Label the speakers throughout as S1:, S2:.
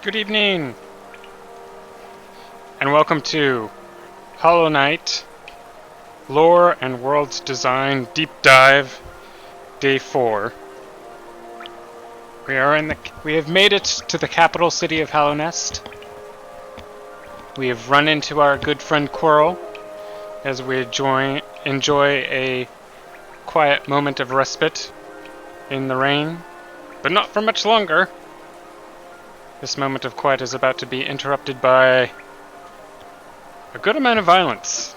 S1: Good evening, and welcome to Hollow Knight Lore and World Design Deep Dive Day 4. We have made it to the capital city of Hallownest. We have run into our good friend Quirrell as we enjoy a quiet moment of respite in the rain, but not for much longer. This moment of quiet is about to be interrupted by a good amount of violence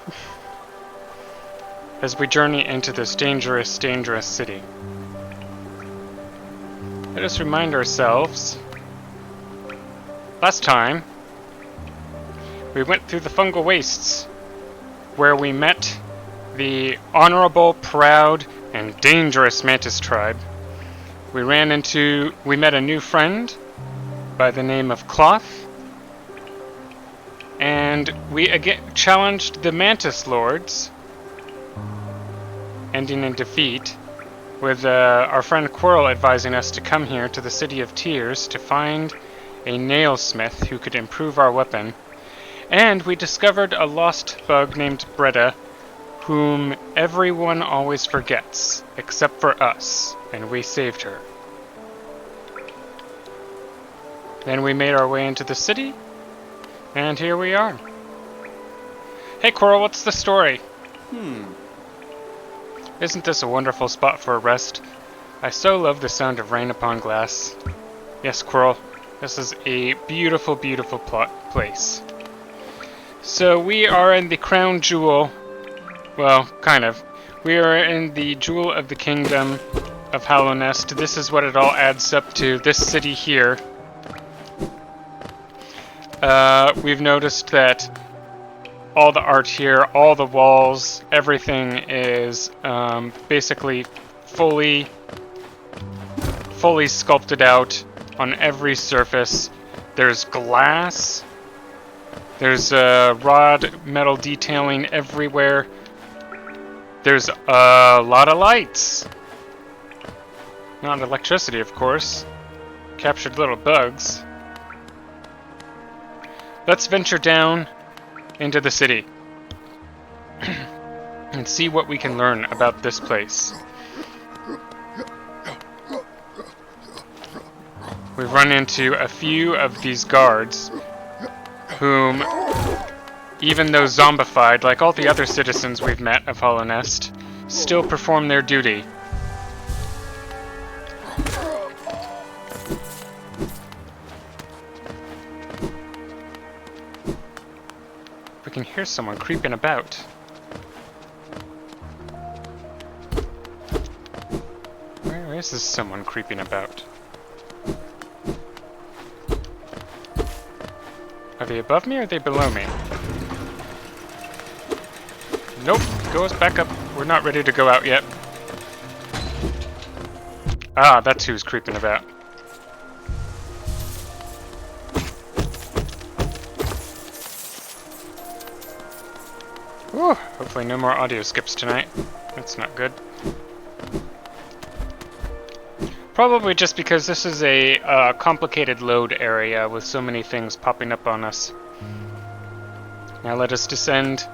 S1: as we journey into this dangerous, dangerous city. Let us remind ourselves, last time we went through the fungal wastes where we met the honorable, proud, and dangerous Mantis tribe. We met a new friend by the name of Cloth, and we again challenged the Mantis Lords, ending in defeat, with our friend Quirrell advising us to come here to the City of Tears to find a nailsmith who could improve our weapon. And we discovered a lost bug named Bretta, whom everyone always forgets, except for us, and we saved her. Then we made our way into the city, and here we are. Hey Quirrell, what's the story? Isn't this a wonderful spot for a rest? I so love the sound of rain upon glass. Yes, Quirrell, this is a beautiful, beautiful place. So we are in the crown jewel, well, kind of. We are in the jewel of the kingdom of Hallownest. This is what it all adds up to, this city here. We've noticed that all the art here, all the walls, everything is basically fully sculpted out on every surface. There's glass, there's rod metal detailing everywhere, there's a lot of lights. Not electricity, of course. Captured little bugs. Let's venture down into the city and see what we can learn about this place. We've run into a few of these guards whom, even though zombified like all the other citizens we've met of Hallownest, still perform their duty. We can hear someone creeping about. Where is this someone creeping about? Are they above me or are they below me? Nope, go us back up. We're not ready to go out yet. Ah, that's who's creeping about. Whew, hopefully no more audio skips tonight. That's not good. Probably just because this is a complicated load area with so many things popping up on us. Now let us descend.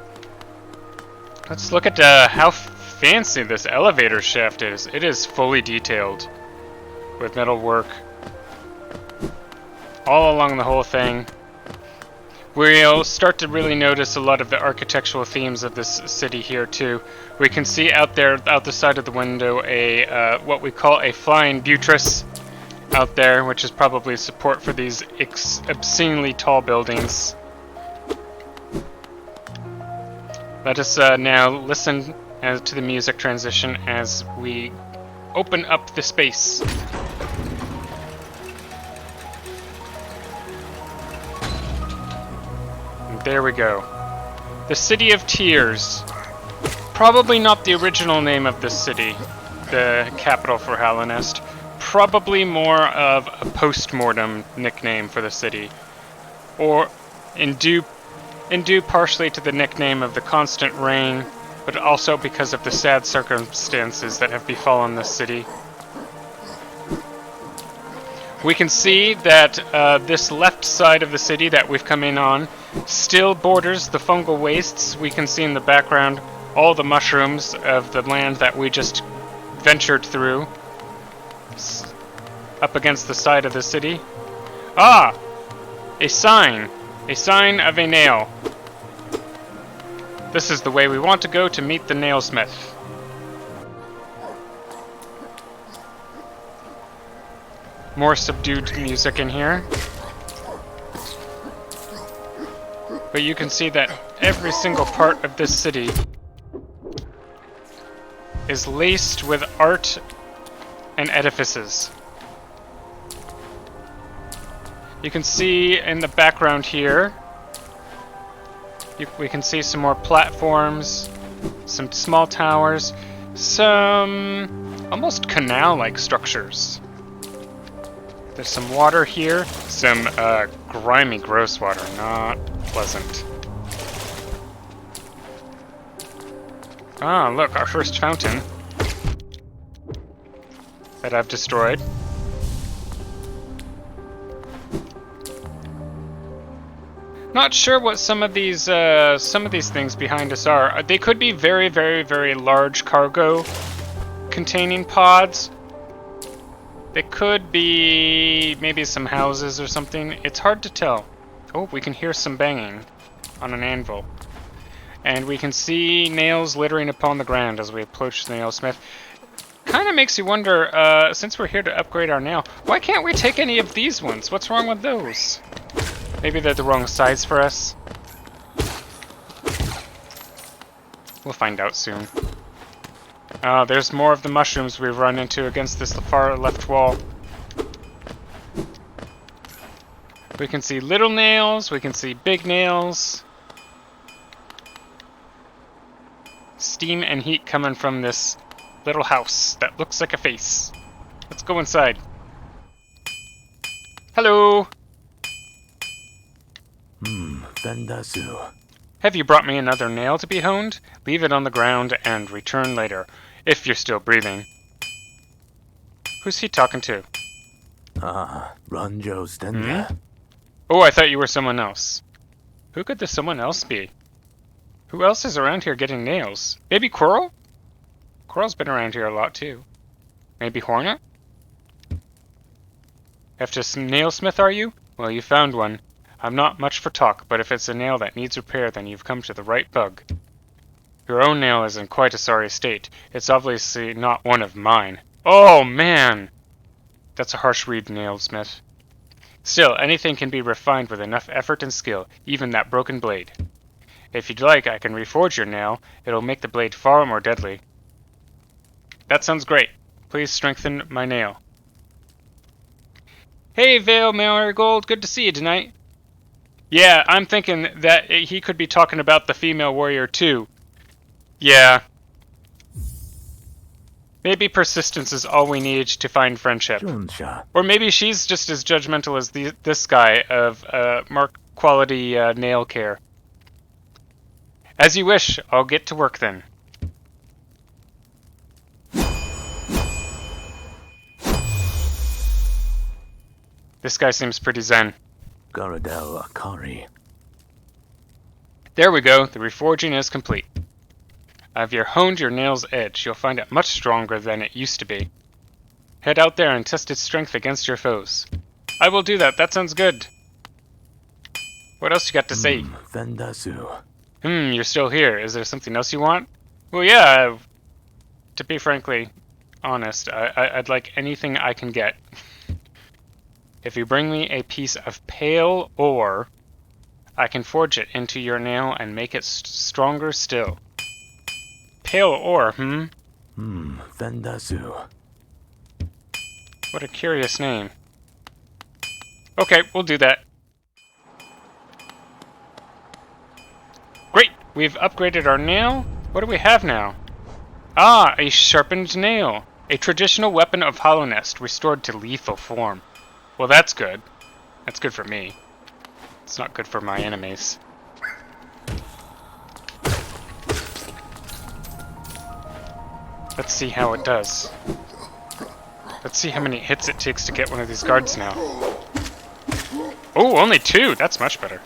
S1: Let's look at how fancy this elevator shaft is. It is fully detailed with metal work all along the whole thing. We'll start to really notice a lot of the architectural themes of this city here too. We can see out the side of the window, what we call a flying buttress out there, which is probably support for these obscenely tall buildings. Let us now listen to the music transition as we open up the space. There we go. The City of Tears. Probably not the original name of this city, the capital for Hallownest. Probably more of a post-mortem nickname for the city. Or in due partially to the nickname of the constant rain, but also because of the sad circumstances that have befallen this city. We can see that this left side of the city that we've come in on still borders the fungal wastes. We can see in the background all the mushrooms of the land that we just ventured through. Up against the side of the city. Ah! A sign! A sign of a nail. This is the way we want to go to meet the nailsmith. More subdued music in here. But you can see that every single part of this city is laced with art and edifices. You can see in the background here, we can see some more platforms, some small towers, some almost canal-like structures. There's some water here, some grimy, gross water, not pleasant. Ah, look, our first fountain that I've destroyed. Not sure what some of these things behind us are. They could be very, very, very large cargo containing pods. They could be maybe some houses or something. It's hard to tell. Oh, we can hear some banging on an anvil. And we can see nails littering upon the ground as we approach the nailsmith. Kind of makes you wonder, since we're here to upgrade our nail, why can't we take any of these ones? What's wrong with those? Maybe they're the wrong size for us. We'll find out soon. There's more of the mushrooms we've run into against this far left wall. We can see little nails, we can see big nails. Steam and heat coming from this little house that looks like a face. Let's go inside. Hello!
S2: Vendasu.
S1: Have you brought me another nail to be honed? Leave it on the ground and return later, if you're still breathing. Who's he talking to?
S2: Ah, Ranjo Stenda.
S1: Oh, I thought you were someone else. Who could this someone else be? Who else is around here getting nails? Maybe Coral? Coral's been around here a lot too. Maybe Hornet? After some nailsmith, are you? Well, you found one. I'm not much for talk, but if it's a nail that needs repair, then you've come to the right bug. Your own nail is in quite a sorry state. It's obviously not one of mine. Oh, man! That's a harsh read, nailsmith. Still, anything can be refined with enough effort and skill, even that broken blade. If you'd like, I can reforge your nail. It'll make the blade far more deadly. That sounds great. Please strengthen my nail. Hey, Vale Marigold, good to see you tonight. Yeah, I'm thinking that he could be talking about the female warrior too. Yeah. Maybe persistence is all we need to find friendship. Or maybe she's just as judgmental as this guy of mark quality nail care. As you wish, I'll get to work then. This guy seems pretty zen.
S2: Garadel Akari.
S1: There we go, the reforging is complete. If you honed your nail's edge, you'll find it much stronger than it used to be. Head out there and test its strength against your foes. I will do that, that sounds good. What else you got to say?
S2: Vendasu.
S1: You're still here. Is there something else you want? Well, yeah, to be frankly honest, I'd like anything I can get. If you bring me a piece of pale ore, I can forge it into your nail and make it stronger still. Pale ore,
S2: Vendasu.
S1: What a curious name. Okay, we'll do that. Great! We've upgraded our nail. What do we have now? Ah, a sharpened nail. A traditional weapon of Hallownest, restored to lethal form. Well, that's good. That's good for me. It's not good for my enemies. Let's see how it does. Let's see how many hits it takes to get one of these guards now. Oh, only 2! That's much better.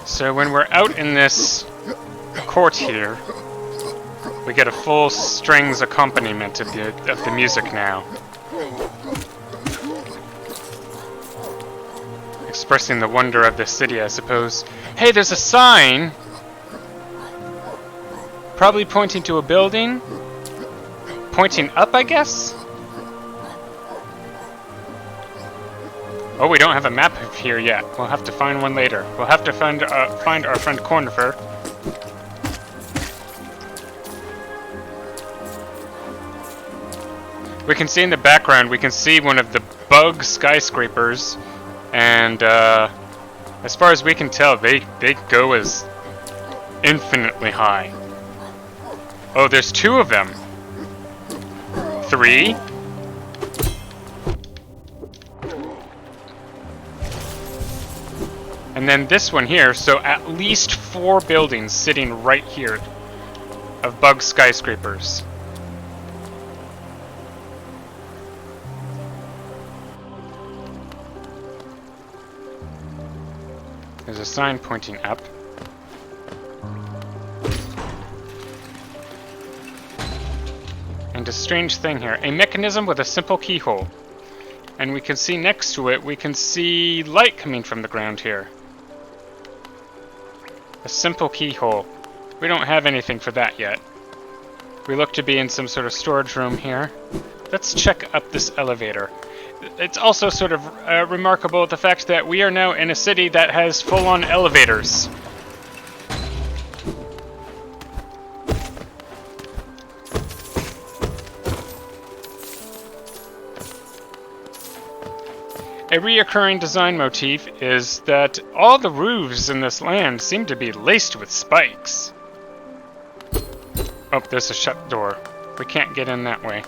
S1: So when we're out in this court here, we get a full strings accompaniment of the music now. Expressing the wonder of the city, I suppose. Hey, there's a sign! Probably pointing to a building? Pointing up, I guess? Oh, we don't have a map of here yet. We'll have to find one later. We'll have to find our friend Cornifer. We can see in the background, we can see one of the bug skyscrapers. And as far as we can tell, they go as infinitely high. Oh, there's 2 of them. 3. And then this one here, so at least 4 buildings sitting right here of bug skyscrapers. There's a sign pointing up. And a strange thing here. A mechanism with a simple keyhole. And we can see next to it, we can see light coming from the ground here. A simple keyhole. We don't have anything for that yet. We look to be in some sort of storage room here. Let's check up this elevator. It's also sort of remarkable the fact that we are now in a city that has full-on elevators. A reoccurring design motif is that all the roofs in this land seem to be laced with spikes. Oh, there's a shut door. We can't get in that way.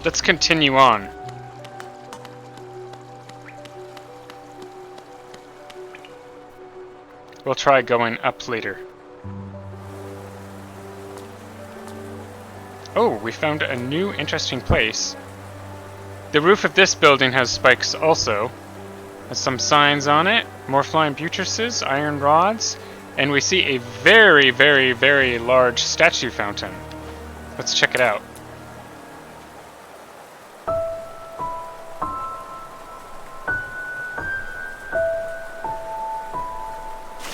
S1: Let's continue on. We'll try going up later. Oh, we found a new interesting place. The roof of this building has spikes also. Has some signs on it. More flying buttresses, iron rods, and we see a very, very, very large statue fountain. Let's check it out.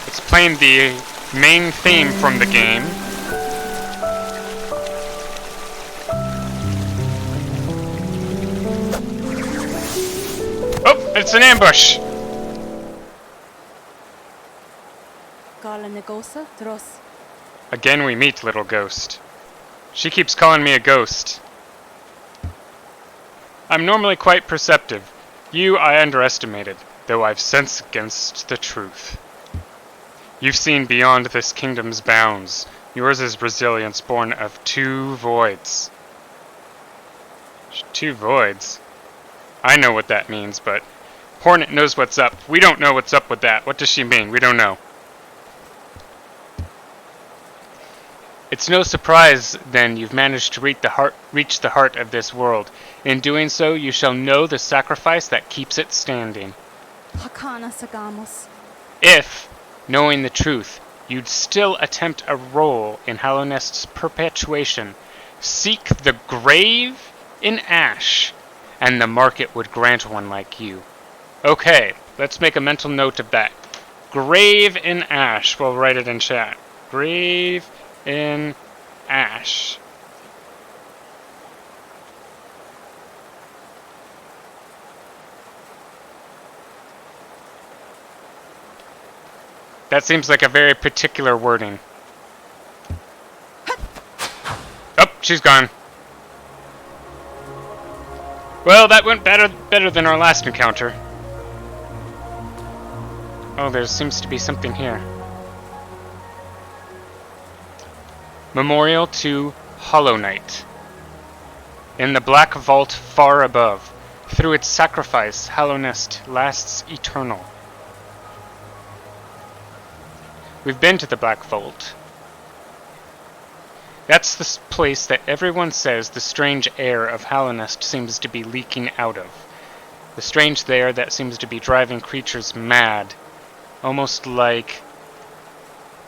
S1: It's playing the main theme from the game. Oh, it's an ambush! Again we meet, little ghost. She keeps calling me a ghost. I'm normally quite perceptive. You I underestimated, though I've sensed against the truth. You've seen beyond this kingdom's bounds. Yours is resilience born of 2 voids. 2 voids? I know what that means, but Hornet knows what's up. We don't know what's up with that. What does she mean? We don't know. It's no surprise, then, you've managed to reach the heart of this world. In doing so, you shall know the sacrifice that keeps it standing. If, knowing the truth, you'd still attempt a role in Hallownest's perpetuation, seek the grave in ash, and the market would grant one like you. Okay, let's make a mental note of that. Grave in ash. We'll write it in chat. Grave in ash. That seems like a very particular wording. Oh, she's gone. Well, that went better than our last encounter. Oh, there seems to be something here. Memorial to Hollow Knight. In the black vault far above, through its sacrifice, Hallownest lasts eternal. We've been to the Black Vault. That's the place that everyone says the strange air of Hallownest seems to be leaking out of. The strange air that seems to be driving creatures mad. Almost like...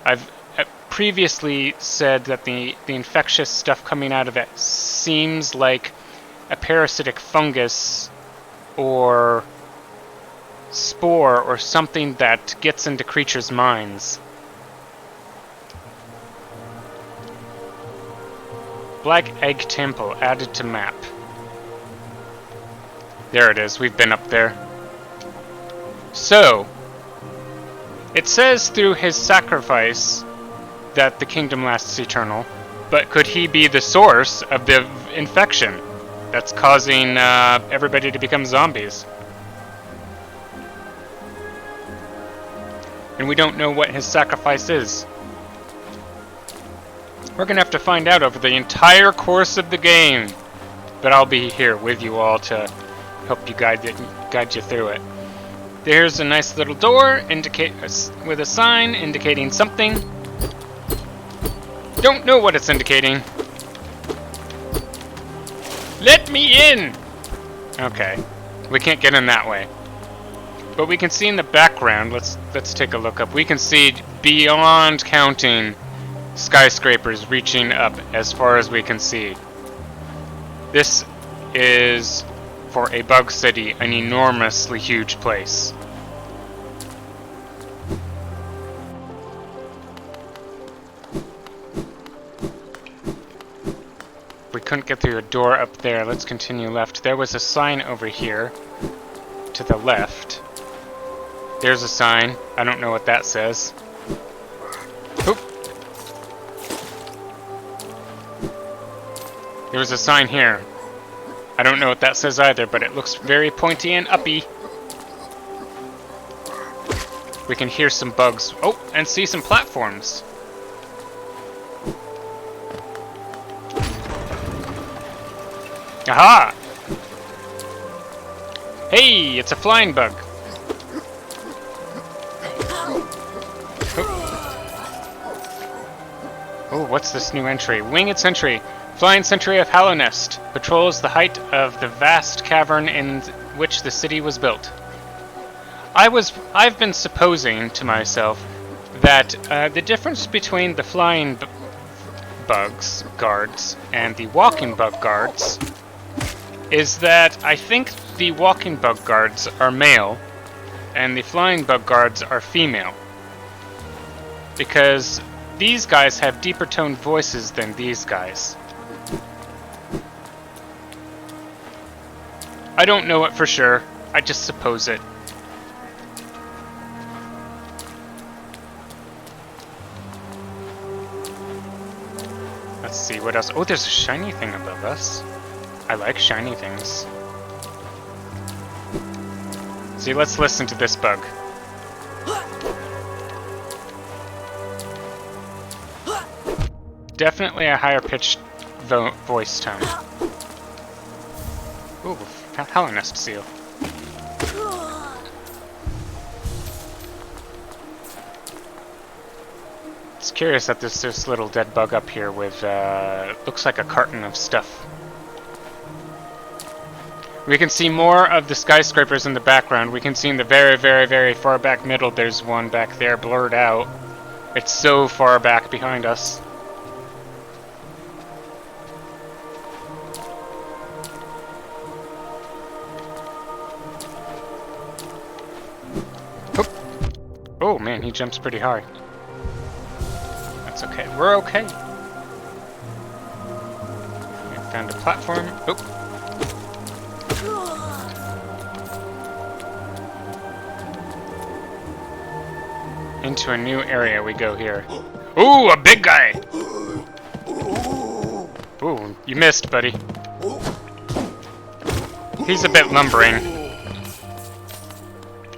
S1: I've previously said that the infectious stuff coming out of it seems like a parasitic fungus or spore or something that gets into creatures' minds. Black Egg Temple added to map. There it is, we've been up there. So, it says through his sacrifice that the kingdom lasts eternal, but could he be the source of the infection that's causing everybody to become zombies? And we don't know what his sacrifice is. We're gonna have to find out over the entire course of the game. But I'll be here with you all to help you guide you through it. There's a nice little door with a sign indicating something. Don't know what it's indicating. Let me in! Okay, we can't get in that way. But we can see in the background, let's take a look up. We can see beyond counting skyscrapers reaching up as far as we can see. This is, for a bug city, an enormously huge place. We couldn't get through a door up there. Let's continue left. There was a sign over here to the left. There's a sign. I don't know what that says. Oop. There was a sign here. I don't know what that says either, but it looks very pointy and uppy. We can hear some bugs. Oh, and see some platforms. Aha! Hey, it's a flying bug. Oh, what's this new entry? Winged Sentry. Flying Sentry of Hallownest. Patrols the height of the vast cavern in which the city was built. I've been supposing to myself that the difference between the flying bugs guards and the walking bug guards is that I think the walking bug guards are male and the flying bug guards are female. Because these guys have deeper toned voices than these guys. I don't know it for sure, I just suppose it. Let's see, what else? Oh, there's a shiny thing above us. I like shiny things. See, let's listen to this bug. Definitely a higher pitched voice tone. Ooh, Hallownest seal. It's curious that there's this little dead bug up here with, looks like a carton of stuff. We can see more of the skyscrapers in the background. We can see in the very, very, very far back middle, there's one back there blurred out. It's so far back behind us. Oh man, he jumps pretty high. That's okay. We're okay. We found a platform. Oh. Into a new area we go here. Ooh, a big guy! Ooh, you missed, buddy. He's a bit lumbering.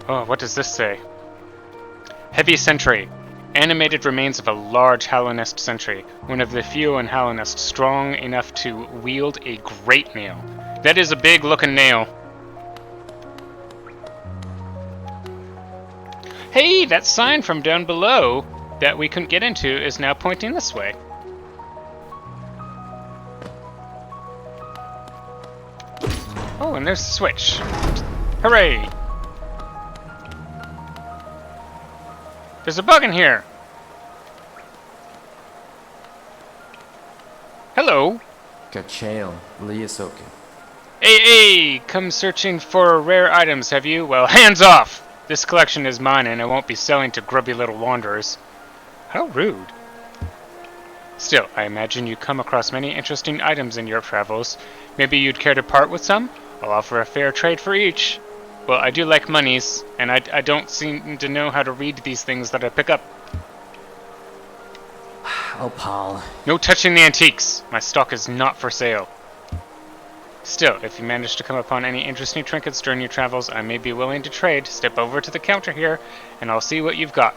S1: Oh, what does this say? Heavy Sentry. Animated remains of a large Hallownest sentry, one of the few in Hallownest strong enough to wield a great nail. That is a big looking nail. Hey, that sign from down below that we couldn't get into is now pointing this way. Oh, and there's the switch. Hooray! There's a bug in here. Hello.
S3: Kachale, Liasoke.
S1: Hey, come searching for rare items, have you? Well, hands off! This collection is mine and I won't be selling to grubby little wanderers. How rude. Still, I imagine you come across many interesting items in your travels. Maybe you'd care to part with some? I'll offer a fair trade for each. Well, I do like monies, and I don't seem to know how to read these things that I pick up.
S3: Oh, Paul.
S1: No touching the antiques! My stock is not for sale. Still, if you manage to come upon any interesting trinkets during your travels, I may be willing to trade. Step over to the counter here, and I'll see what you've got.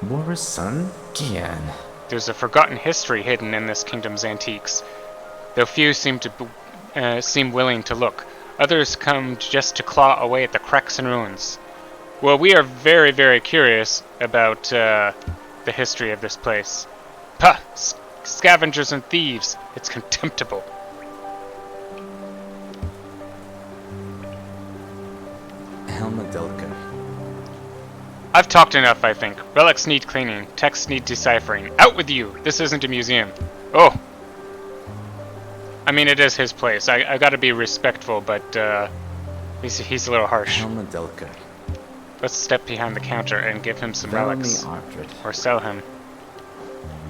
S3: Boris' son? Gian.
S1: There's a forgotten history hidden in this kingdom's antiques, though few seem willing to look. Others come just to claw away at the cracks and ruins. Well, we are very, very curious about the history of this place. Pah! Scavengers and thieves. It's contemptible.
S3: Helmadelka.
S1: I've talked enough, I think. Relics need cleaning. Texts need deciphering. Out with you! This isn't a museum. Oh! I mean, it is his place. I gotta be respectful, but he's a little harsh.
S3: Helmadelka.
S1: Let's step behind the counter and give him some relics.
S3: Artred.
S1: Or sell him.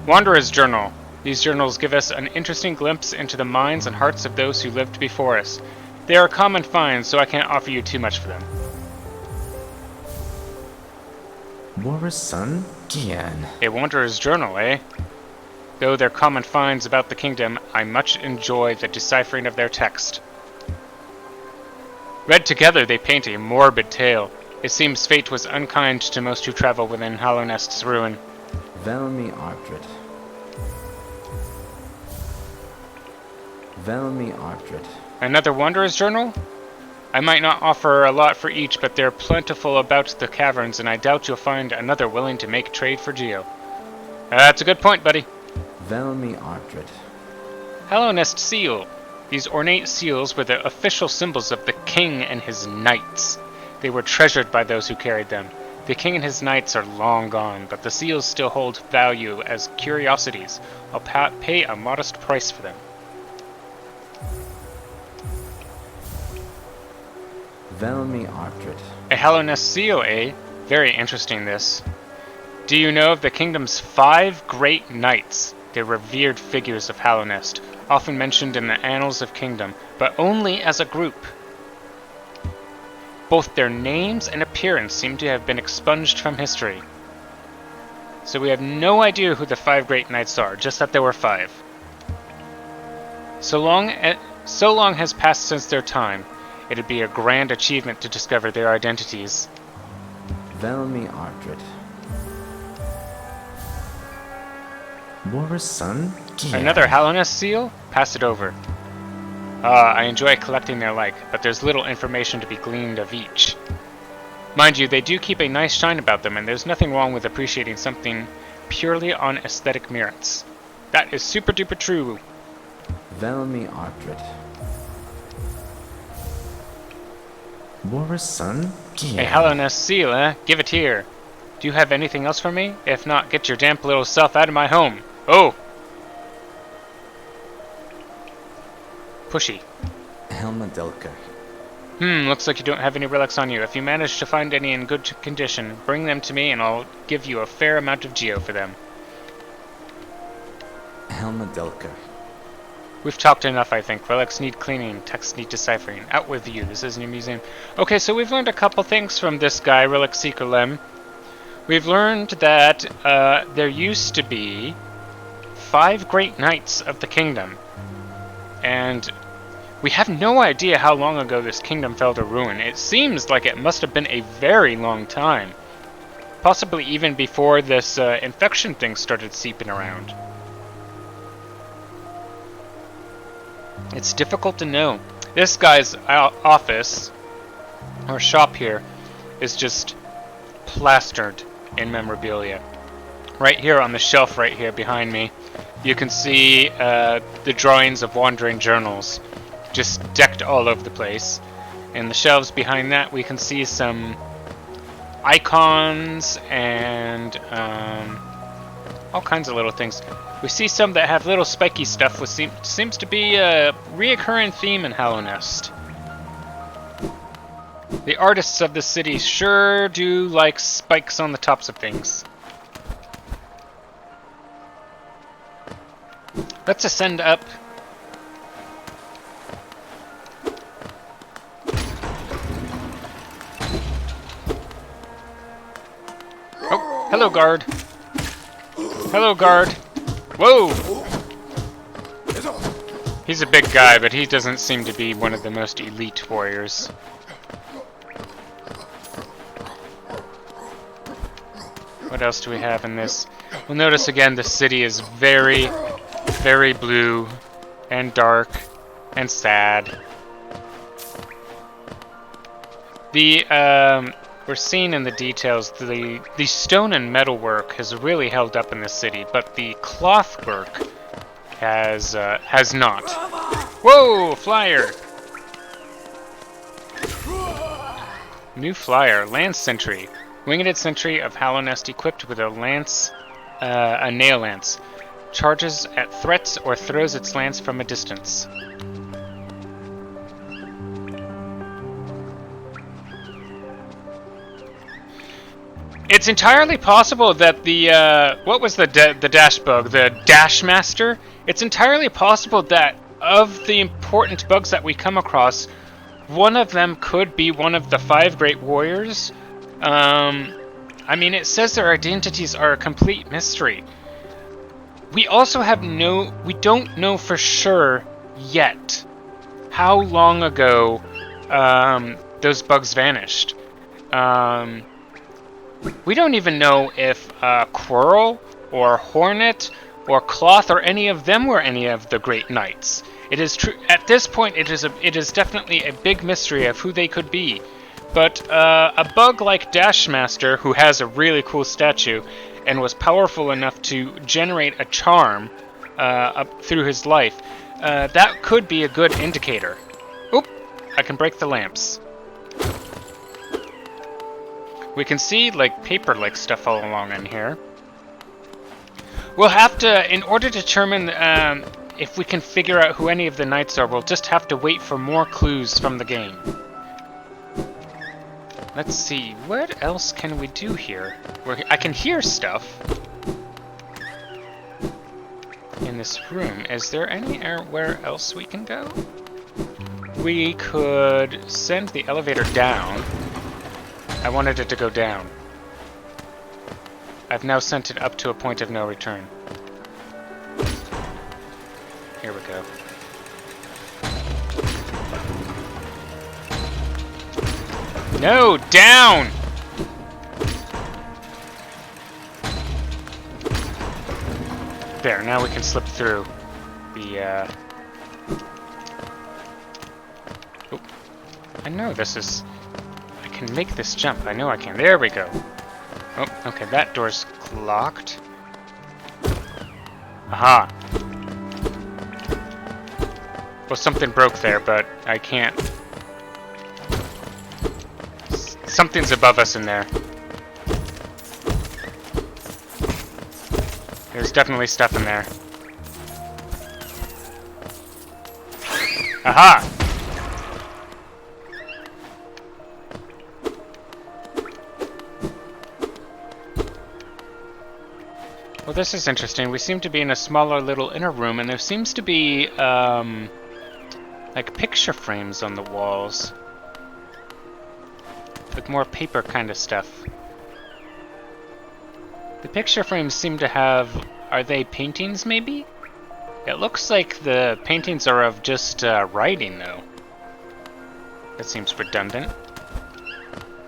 S1: Wanderer's Journal. These journals give us an interesting glimpse into the minds and hearts of those who lived before us. They are common finds, so I can't offer you too much for them.
S3: Boris' son? Gian.
S1: A Wanderer's Journal, eh? Though they're common finds about the kingdom, I much enjoy the deciphering of their text. Read together, they paint a morbid tale. It seems fate was unkind to most who travel within Hallownest's ruin.
S3: Velmi Artred. Velmi Artred.
S1: Another Wanderer's Journal? I might not offer a lot for each, but they're plentiful about the caverns, and I doubt you'll find another willing to make trade for Geo. That's a good point, buddy.
S3: Velmi Artred.
S1: Hallownest Seal. These ornate seals were the official symbols of the king and his knights. They were treasured by those who carried them. The king and his knights are long gone, but the seals still hold value as curiosities. I'll pay a modest price for them.
S3: Velmi Artred.
S1: A Hallownest seal, eh? Very interesting, this. Do you know of the kingdom's 5 great knights? They're revered figures of Hallownest, often mentioned in the annals of kingdom, but only as a group. Both their names and appearance seem to have been expunged from history. So we have no idea who the 5 great knights are, just that there were 5. So long has passed since their time, it'd be a grand achievement to discover their identities.
S3: Velmi Artred. Boris' son? Gian.
S1: Another Hallownest seal? Pass it over. I enjoy collecting their like, but there's little information to be gleaned of each. Mind you, they do keep a nice shine about them, and there's nothing wrong with appreciating something purely on aesthetic merits. That is super duper true.
S3: Velmi Artred. Boris' son? Gian.
S1: A Hallownest seal, eh? Give it here. Do you have anything else for me? If not, get your damp little self out of my home. Oh! Pushy.
S3: Helmadelka.
S1: Looks like you don't have any relics on you. If you manage to find any in good condition, bring them to me and I'll give you a fair amount of geo for them.
S3: Helmadelka.
S1: We've talked enough, I think. Relics need cleaning, texts need deciphering. Out with you, this isn't a museum. Okay, so we've learned a couple things from this guy, Relic Seeker Lem. We've learned that there used to be 5 great knights of the kingdom. And we have no idea how long ago this kingdom fell to ruin. It seems like it must have been a very long time. Possibly even before this infection thing started seeping around. It's difficult to know. This guy's office, or shop here, is just plastered in memorabilia. Right here on the shelf right here behind me, you can see the drawings of wandering journals just decked all over the place. In the shelves behind that, we can see some icons and all kinds of little things. We see some that have little spiky stuff, which seems to be a reoccurring theme in Hallownest. The artists of the city sure do like spikes on the tops of things. Let's ascend up. Oh, hello, guard. Hello, guard. Whoa! He's a big guy, but he doesn't seem to be one of the most elite warriors. What else do we have in this? We'll notice again the city is very, very blue and dark and sad. We're seeing in the details the stone and metal work has really held up in the city, but the cloth work has not. Whoa, flyer! New flyer, Lance Sentry. Winged sentry of Hallownest equipped with a lance, a nail lance. Charges at threats or throws its lance from a distance. It's entirely possible that the what was the dash bug, the Dash Master? It's entirely possible that of the important bugs that we come across, one of them could be one of the 5 great warriors. I mean, it says their identities are a complete mystery. We also we don't know for sure yet how long ago those bugs vanished. We don't even know if Quirrell or Hornet or Cloth or any of them were any of the great knights. It is true at this point. It is definitely a big mystery of who they could be. But a bug like Dashmaster, who has a really cool statue and was powerful enough to generate a charm up through his life, that could be a good indicator. Oop! I can break the lamps. We can see like paper-like stuff all along in here. We'll have to, in order to determine if we can figure out who any of the knights are, we'll just have to wait for more clues from the game. Let's see, what else can we do here? I can hear stuff in this room. Is there anywhere else we can go? We could send the elevator down. I wanted it to go down. I've now sent it up to a point of no return. Here we go. No, down! There, now we can slip through the, Oh, I know this is... I can make this jump. I know I can. There we go. Oh, okay, that door's locked. Aha! Well, something broke there, but I can't... Something's above us in there. There's definitely stuff in there. Aha! Well, this is interesting. We seem to be in a smaller little inner room, and there seems to be, like picture frames on the walls. Like more paper kind of stuff. The picture frames seem to have... Are they paintings, maybe? It looks like the paintings are of just writing, though. That seems redundant.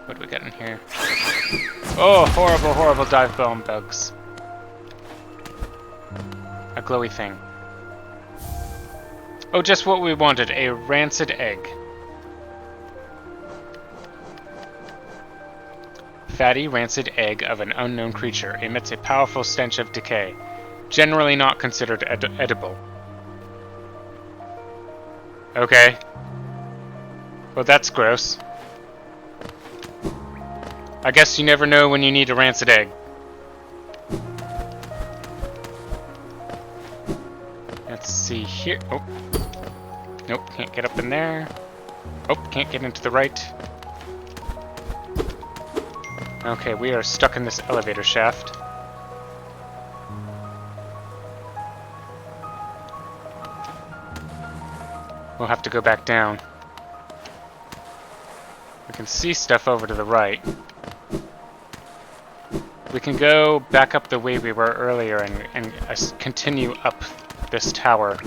S1: What do we got in here? Oh, horrible, horrible dive bomb bugs. A glowy thing. Oh, just what we wanted, a rancid egg. Fatty, rancid egg of an unknown creature emits a powerful stench of decay. Generally not considered edible. Okay. Well, that's gross. I guess you never know when you need a rancid egg. Let's see here. Oh. Nope, can't get up in there. Oh, can't get into the right. Okay, we are stuck in this elevator shaft. We'll have to go back down. We can see stuff over to the right. We can go back up the way we were earlier and continue up this tower.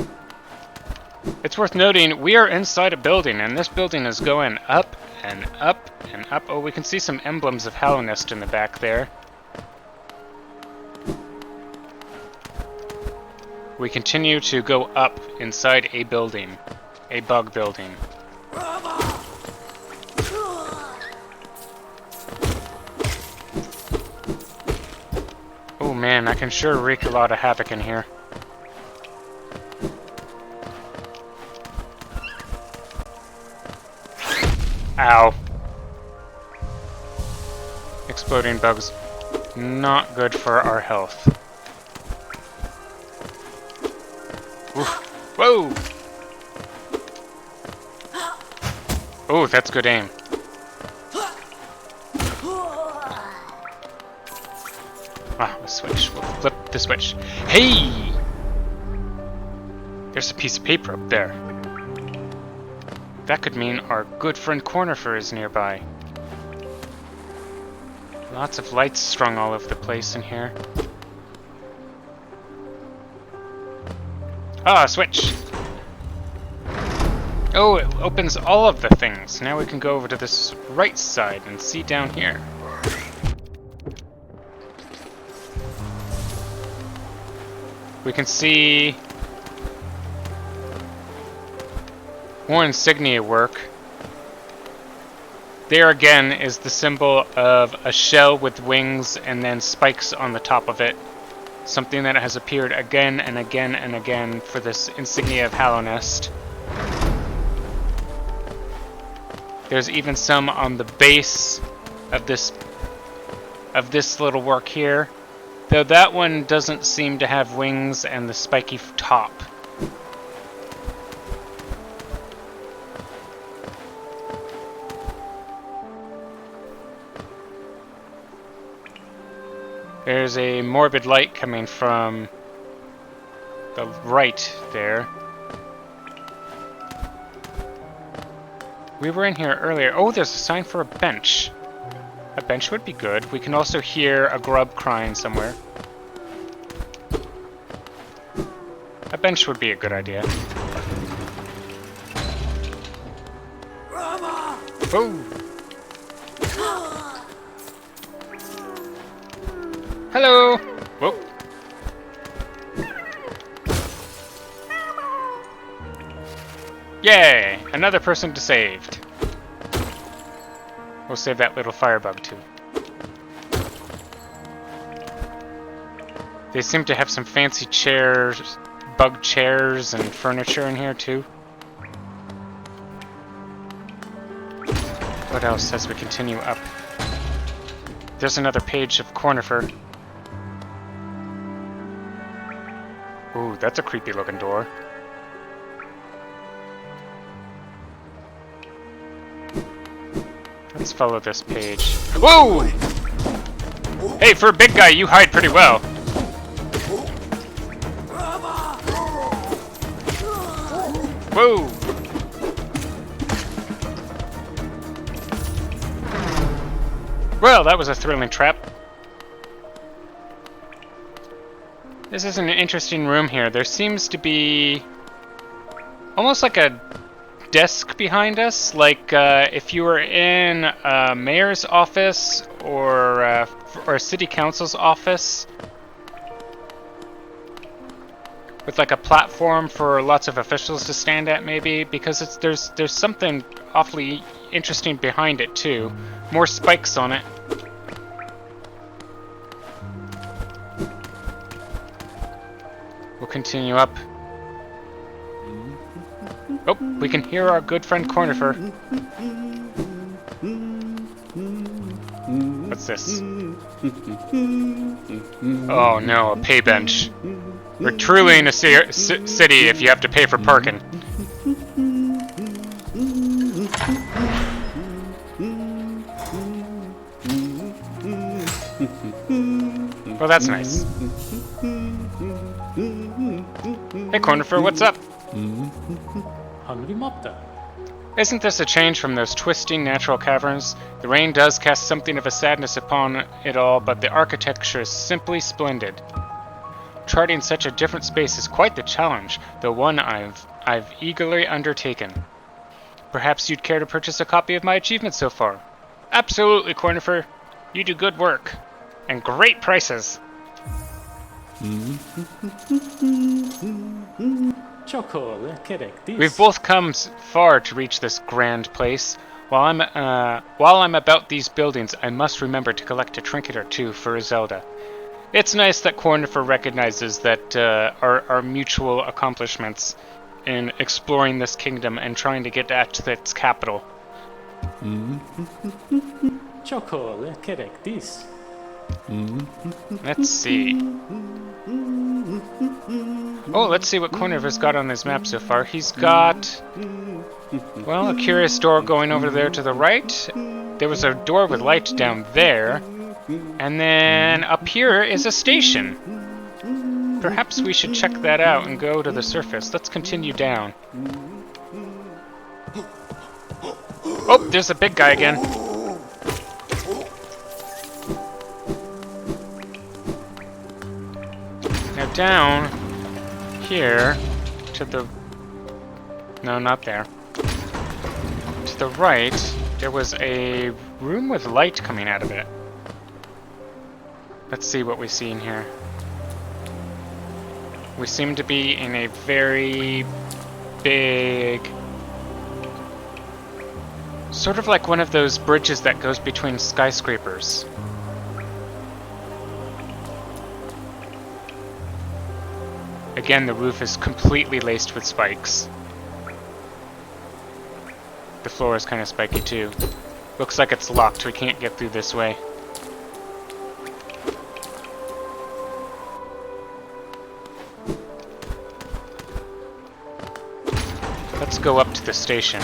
S1: It's worth noting, we are inside a building, and this building is going up and up and up. Oh, we can see some emblems of Hallownest in the back there. We continue to go up inside a building. A bug building. Oh man, I can sure wreak a lot of havoc in here. Ow. Exploding bugs. Not good for our health. Oof. Whoa! Oh, that's good aim. Ah, a switch. We'll flip the switch. Hey! There's a piece of paper up there. That could mean our good friend Cornifer is nearby. Lots of lights strung all over the place in here. Ah, switch! Oh, it opens all of the things. Now we can go over to this right side and see down here. We can see more insignia work. There again is the symbol of a shell with wings and then spikes on the top of it. Something that has appeared again and again and again for this insignia of Hallownest. There's even some on the base of this little work here. Though that one doesn't seem to have wings and the spiky top. There's a morbid light coming from the right there. We were in here earlier. Oh, there's a sign for a bench. A bench would be good. We can also hear a grub crying somewhere. A bench would be a good idea. Oh! Hello! Whoa! Yay! Another person saved. We'll save that little firebug too. They seem to have some fancy chairs, bug chairs, and furniture in here too. What else as we continue up? There's another page of Cornifer. Ooh, that's a creepy looking door. Let's follow this page. Whoa! Hey, for a big guy, you hide pretty well. Whoa! Well, that was a thrilling trap. This is an interesting room here. There seems to be almost like a desk behind us, like if you were in a mayor's office or a city council's office, with like a platform for lots of officials to stand at, maybe, because there's something awfully interesting behind it too. More spikes on it. We'll continue up. Oh, we can hear our good friend Cornifer. What's this? Oh no, a pay bench. We're truly in a city if you have to pay for parking. Well, that's nice. Hey, Cornifer, what's up? Isn't this a change from those twisting natural caverns? The rain does cast something of a sadness upon it all, but the architecture is simply splendid. Charting such a different space is quite the challenge, though one I've eagerly undertaken. Perhaps you'd care to purchase a copy of my achievement so far? Absolutely, Cornifer. You do good work. And great prices. We've both come far to reach this grand place. While I'm about these buildings, I must remember to collect a trinket or two for Zelda. It's nice that Cornifer recognizes that our mutual accomplishments in exploring this kingdom and trying to get at its capital. Let's see. Oh, let's see what Cornifer's got on his map so far. He's got, well, a curious door going over there to the right. There was a door with light down there. And then up here is a station. Perhaps we should check that out and go to the surface. Let's continue down. Oh, there's a big guy again. Now down here to the... No, not there. To the right, there was a room with light coming out of it. Let's see what we see in here. We seem to be in a very big... Sort of like one of those bridges that goes between skyscrapers. Again, the roof is completely laced with spikes. The floor is kind of spiky too. Looks like it's locked, we can't get through this way. Let's go up to the station.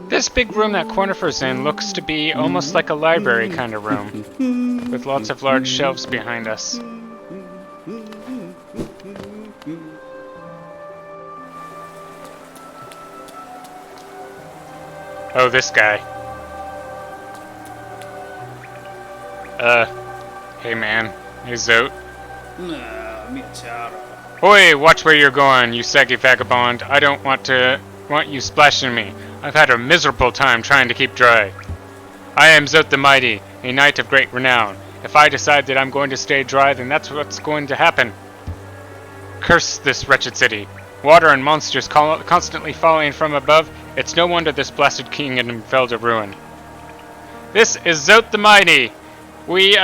S1: This big room that Cornifer's in looks to be almost like a library kind of room, with lots of large shelves behind us. Oh, this guy. Hey man. Hey Zote. Oi, watch where you're going, you saggy vagabond. I don't want you splashing me. I've had a miserable time trying to keep dry. I am Zote the Mighty, a knight of great renown. If I decide that I'm going to stay dry, then that's what's going to happen. Curse this wretched city. Water and monsters constantly falling from above. It's no wonder this blasted kingdom fell to ruin. This is Zote the Mighty. We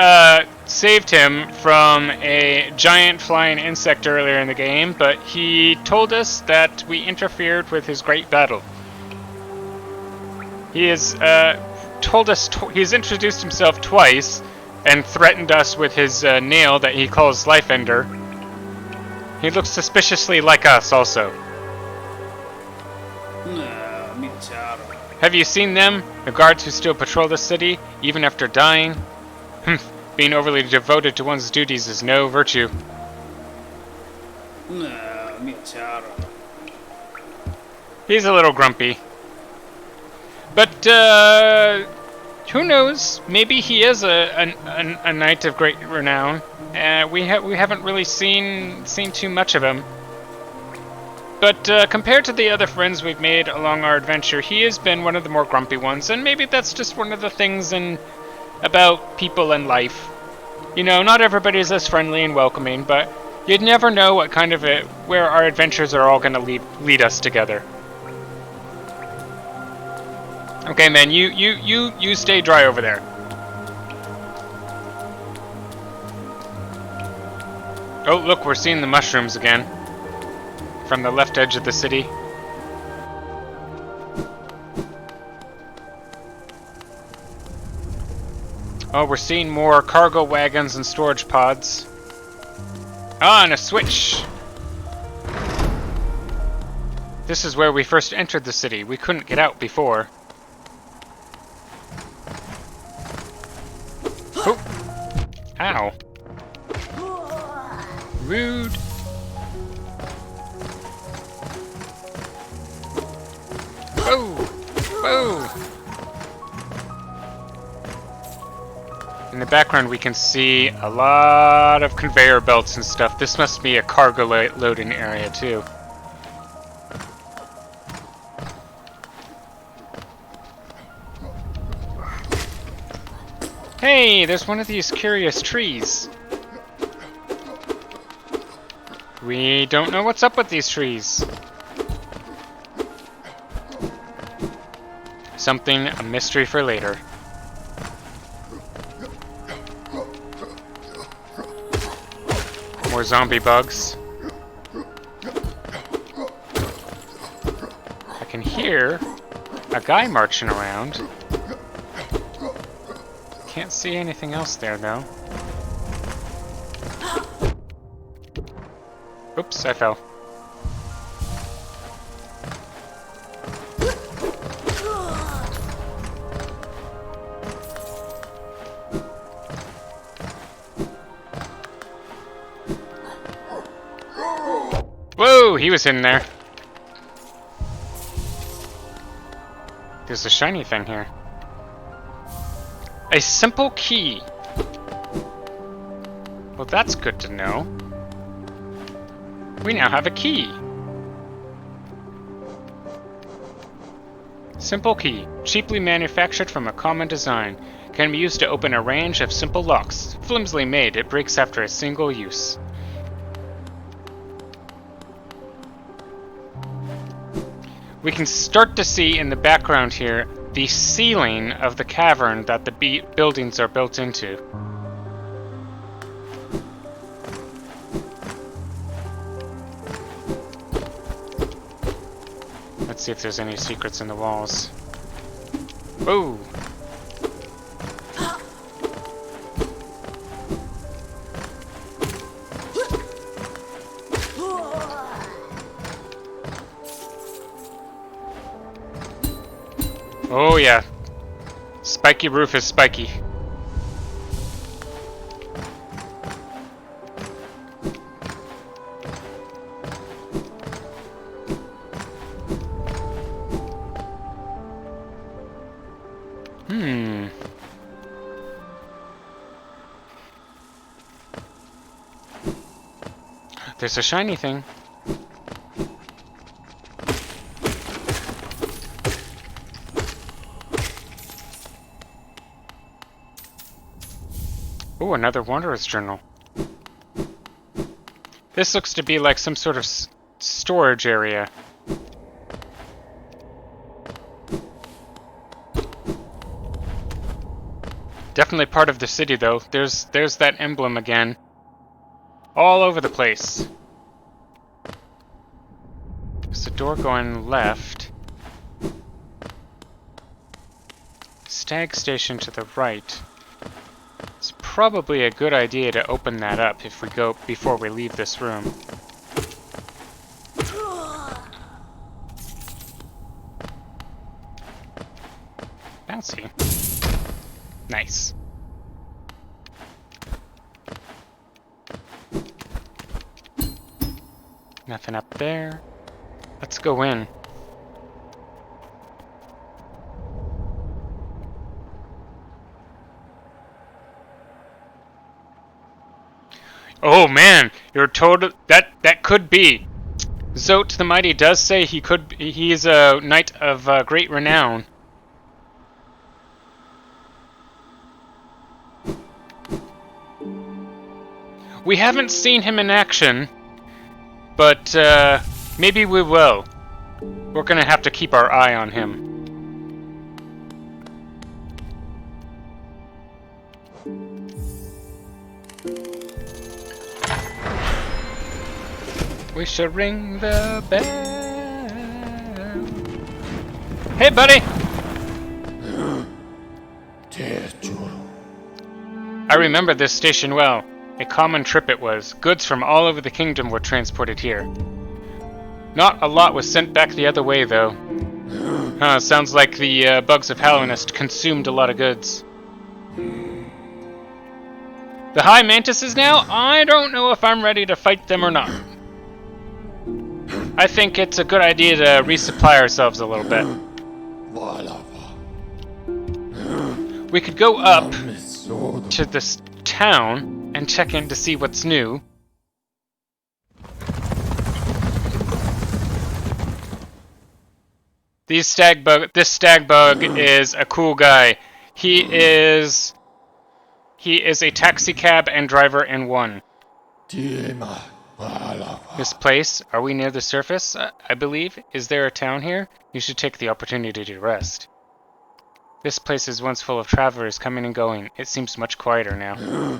S1: saved him from a giant flying insect earlier in the game, but he told us that we interfered with his great battle. He has he's introduced himself twice and threatened us with his nail that he calls Life Ender. He looks suspiciously like us also. Have you seen them? The guards who still patrol the city, even after dying? Being overly devoted to one's duties is no virtue. He's a little grumpy. But, Who knows? Maybe he is a knight of great renown. We haven't really seen too much of him. But compared to the other friends we've made along our adventure, he has been one of the more grumpy ones, and maybe that's just one of the things about people in life. You know, not everybody's as friendly and welcoming, but you'd never know what kind of where our adventures are all going to lead us together. Okay, man, you stay dry over there. Oh, look, we're seeing the mushrooms again. From the left edge of the city. Oh, we're seeing more cargo wagons and storage pods. Ah, and a switch! This is where we first entered the city. We couldn't get out before. Oh! Ow. Rude. Whoa! Whoa! In the background we can see a lot of conveyor belts and stuff. This must be a cargo loading area too. Hey, there's one of these curious trees. We don't know what's up with these trees. Something, a mystery for later. More zombie bugs. I can hear a guy marching around. Can't see anything else there, though. Oops, I fell. Whoa, he was in there. There's a shiny thing here. A simple key. Well, that's good to know. We now have a key. Simple key, cheaply manufactured from a common design, can be used to open a range of simple locks. Flimsily made, it breaks after a single use. We can start to see in the background here the ceiling of the cavern that the buildings are built into. Let's see if there's any secrets in the walls. Whoa! Oh yeah. Spiky roof is spiky. There's a shiny thing. Ooh, another Wanderer's Journal. This looks to be like some sort of storage area. Definitely part of the city, though. There's that emblem again. All over the place. There's a door going left. Stag station to the right. It's probably a good idea to open that up if we go before we leave this room. Bouncy. Nice. Nothing up there. Let's go in. Oh man, you're total. That could be. Zote the Mighty does say he is a knight of great renown. We haven't seen him in action, but maybe we will. We're gonna have to keep our eye on him. We should ring the bell. Hey, buddy! I remember this station well. A common trip it was. Goods from all over the kingdom were transported here. Not a lot was sent back the other way, though. Sounds like the bugs of Hallownest consumed a lot of goods. The High Mantises now? I don't know if I'm ready to fight them or not. I think it's a good idea to resupply ourselves a little bit. We could go up to this town and check in to see what's new. This stag bug is a cool guy. He is a taxi cab and driver in one. This place, are we near the surface? I believe. Is there a town here? You should take the opportunity to rest. This place is once full of travelers coming and going. It seems much quieter now.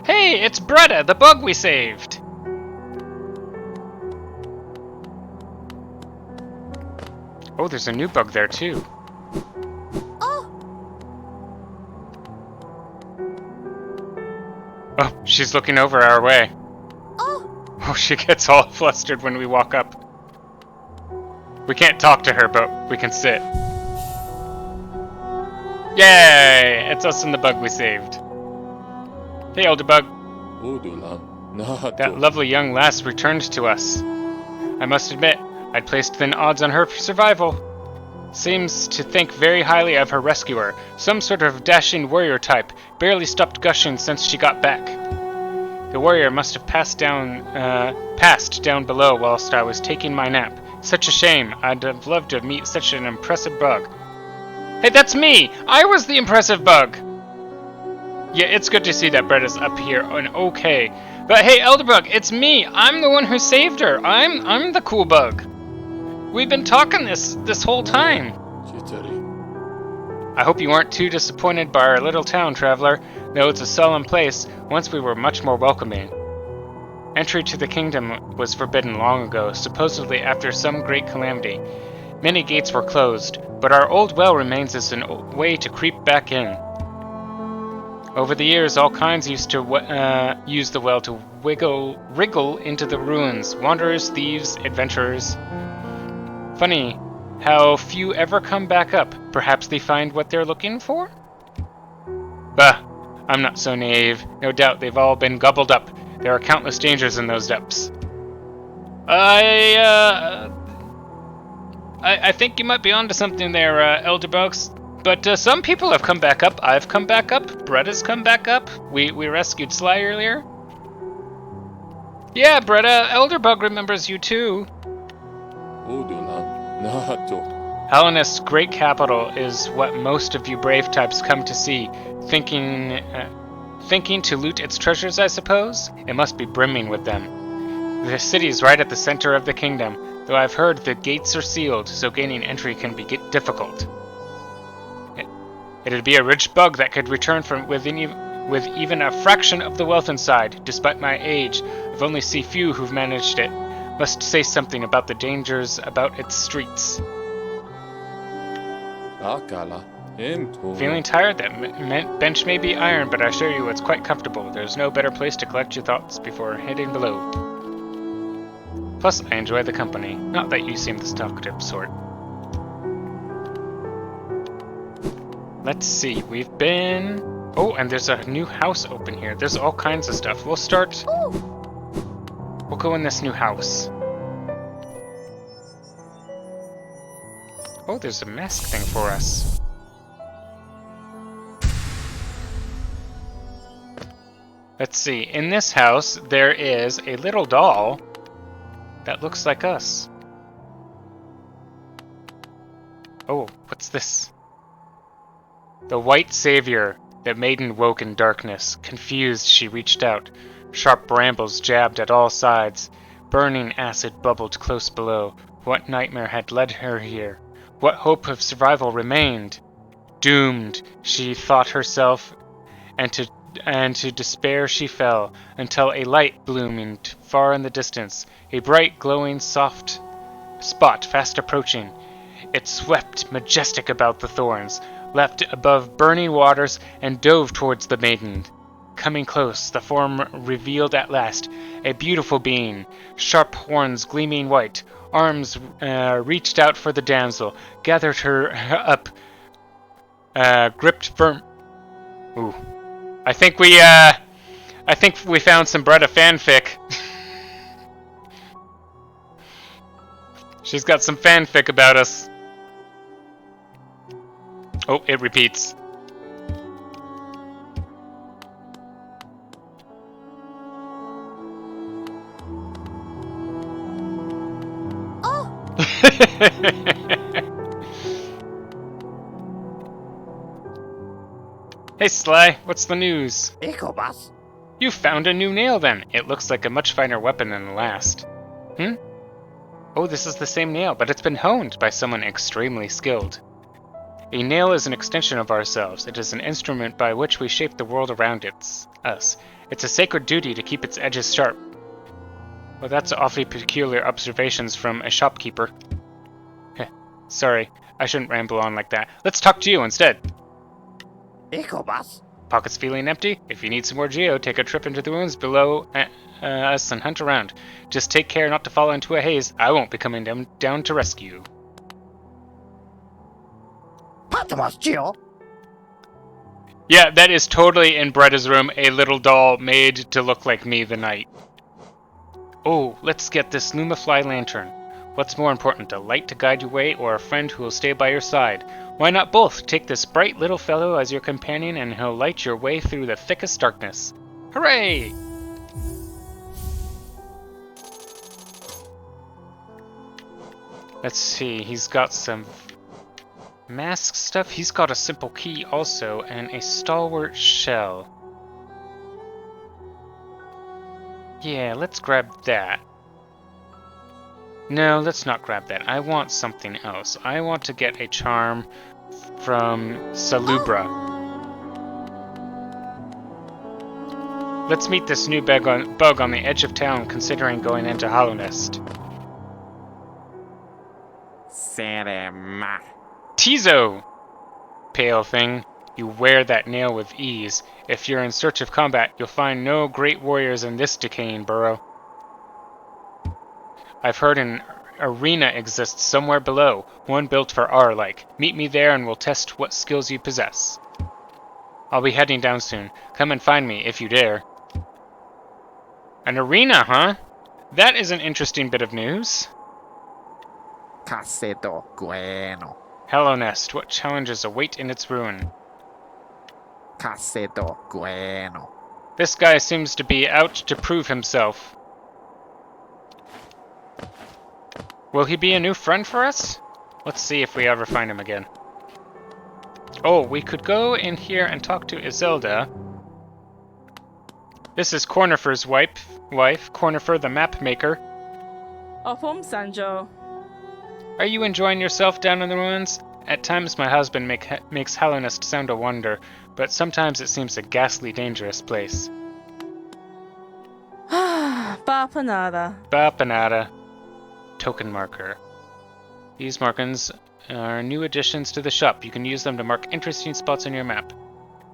S1: Hey, it's Bretta, the bug we saved! Oh, there's a new bug there too. Oh, she's looking over our way. Oh, she gets all flustered when we walk up. We can't talk to her, but we can sit. Yay! It's us and the bug we saved. Hey, older bug. That lovely young lass returned to us. I must admit, I'd placed thin odds on her survival. Seems to think very highly of her rescuer, some sort of dashing warrior type, barely stopped gushing since she got back. The warrior must have passed down below whilst I was taking my nap. Such a shame. I'd have loved to meet such an impressive bug. Hey, that's me! I was the impressive bug! Yeah, it's good to see that Bretta's up here and okay. But hey, Elderbug, it's me! I'm the one who saved her! I'm the cool bug! We've been talking this whole time! I hope you aren't too disappointed by our little town, traveler. Though it's a solemn place, once we were much more welcoming. Entry to the kingdom was forbidden long ago, supposedly after some great calamity. Many gates were closed, but our old well remains as a way to creep back in. Over the years, all kinds used to use the well to wriggle into the ruins. Wanderers, thieves, adventurers. Funny how few ever come back up. Perhaps they find what they're looking for? Bah, I'm not so naive. No doubt they've all been gobbled up. There are countless dangers in those depths. I think you might be onto something there, Elderbugs. But some people have come back up. I've come back up. Bretta's come back up. We rescued Sly earlier. Yeah, Bretta, Elderbug remembers you too. Hallownest's great capital is what most of you brave types come to see, thinking to loot its treasures, I suppose? It must be brimming with them. The city is right at the center of the kingdom, though I've heard the gates are sealed, so gaining entry can be difficult. It'd be a rich bug that could return with even a fraction of the wealth inside. Despite my age, I've only seen few who've managed it. Must say something about the dangers about its streets. Feeling tired? That bench may be iron, but I assure you it's quite comfortable. There's no better place to collect your thoughts before heading below. Plus, I enjoy the company. Not that you seem the talkative sort. Let's see, we've been... Oh, and there's a new house open here. There's all kinds of stuff. We'll go in this new house. Oh, there's a mask thing for us. Let's see. In this house, there is a little doll that looks like us. Oh, what's this? The white savior. The maiden woke in darkness. Confused, she reached out. Sharp brambles jabbed at all sides. Burning acid bubbled close below. What nightmare had led her here? What hope of survival remained? Doomed, she thought herself, and to despair she fell, until a light bloomed far in the distance, a bright, glowing, soft spot fast approaching. It swept majestic about the thorns, leapt above burning waters, and dove towards the maiden. Coming close, the form revealed at last a beautiful being, sharp horns gleaming white, arms reached out for the damsel, gathered her up, gripped firm. Ooh. I think we found some Bretta fanfic. She's got some fanfic about us. Oh, it repeats. Hey Sly, what's the news?
S4: Echo boss.
S1: You found a new nail then. It looks like a much finer weapon than the last. Oh, this is the same nail, but it's been honed by someone extremely skilled. A nail is an extension of ourselves. It is an instrument by which we shape the world around us. It's a sacred duty to keep its edges sharp. Well, that's awfully peculiar observations from a shopkeeper. Sorry, I shouldn't ramble on like that. Let's talk to you instead.
S4: Echo boss.
S1: Pockets feeling empty? If you need some more geo, take a trip into the ruins below us and hunt around. Just take care not to fall into a haze. I won't be coming down to rescue you.
S4: Patmos Geo.
S1: Yeah, that is totally in Bretta's room, a little doll made to look like me the knight. Oh, let's get this Lumafly lantern. What's more important, a light to guide your way or a friend who will stay by your side? Why not both? Take this bright little fellow as your companion and he'll light your way through the thickest darkness. Hooray! Let's see, he's got some mask stuff. He's got a simple key also and a stalwart shell. Yeah, let's grab that. No, let's not grab that. I want something else. I want to get a charm from Salubra. Let's meet this new bug on the edge of town, considering going into Hallownest.
S4: Serema.
S1: Tizo! Pale thing, you wear that nail with ease. If you're in search of combat, you'll find no great warriors in this decaying burrow. I've heard an arena exists somewhere below, one built for our like. Meet me there and we'll test what skills you possess. I'll be heading down soon. Come and find me if you dare. An arena, huh? That is an interesting bit of news.
S4: Caseto Gueno.
S1: Hallownest, what challenges await in its ruin?
S4: Caseto Gueno.
S1: This guy seems to be out to prove himself. Will he be a new friend for us? Let's see if we ever find him again. Oh, we could go in here and talk to Iselda. This is Cornifer's wife, Cornifer the map maker.
S5: Opum Sanjo.
S1: Are you enjoying yourself down in the ruins? At times my husband makes Hallownest sound a wonder, but sometimes it seems a ghastly dangerous place.
S5: Bapanada.
S1: Bapanada. Token marker. These markings are new additions to the shop. You can use them to mark interesting spots on your map.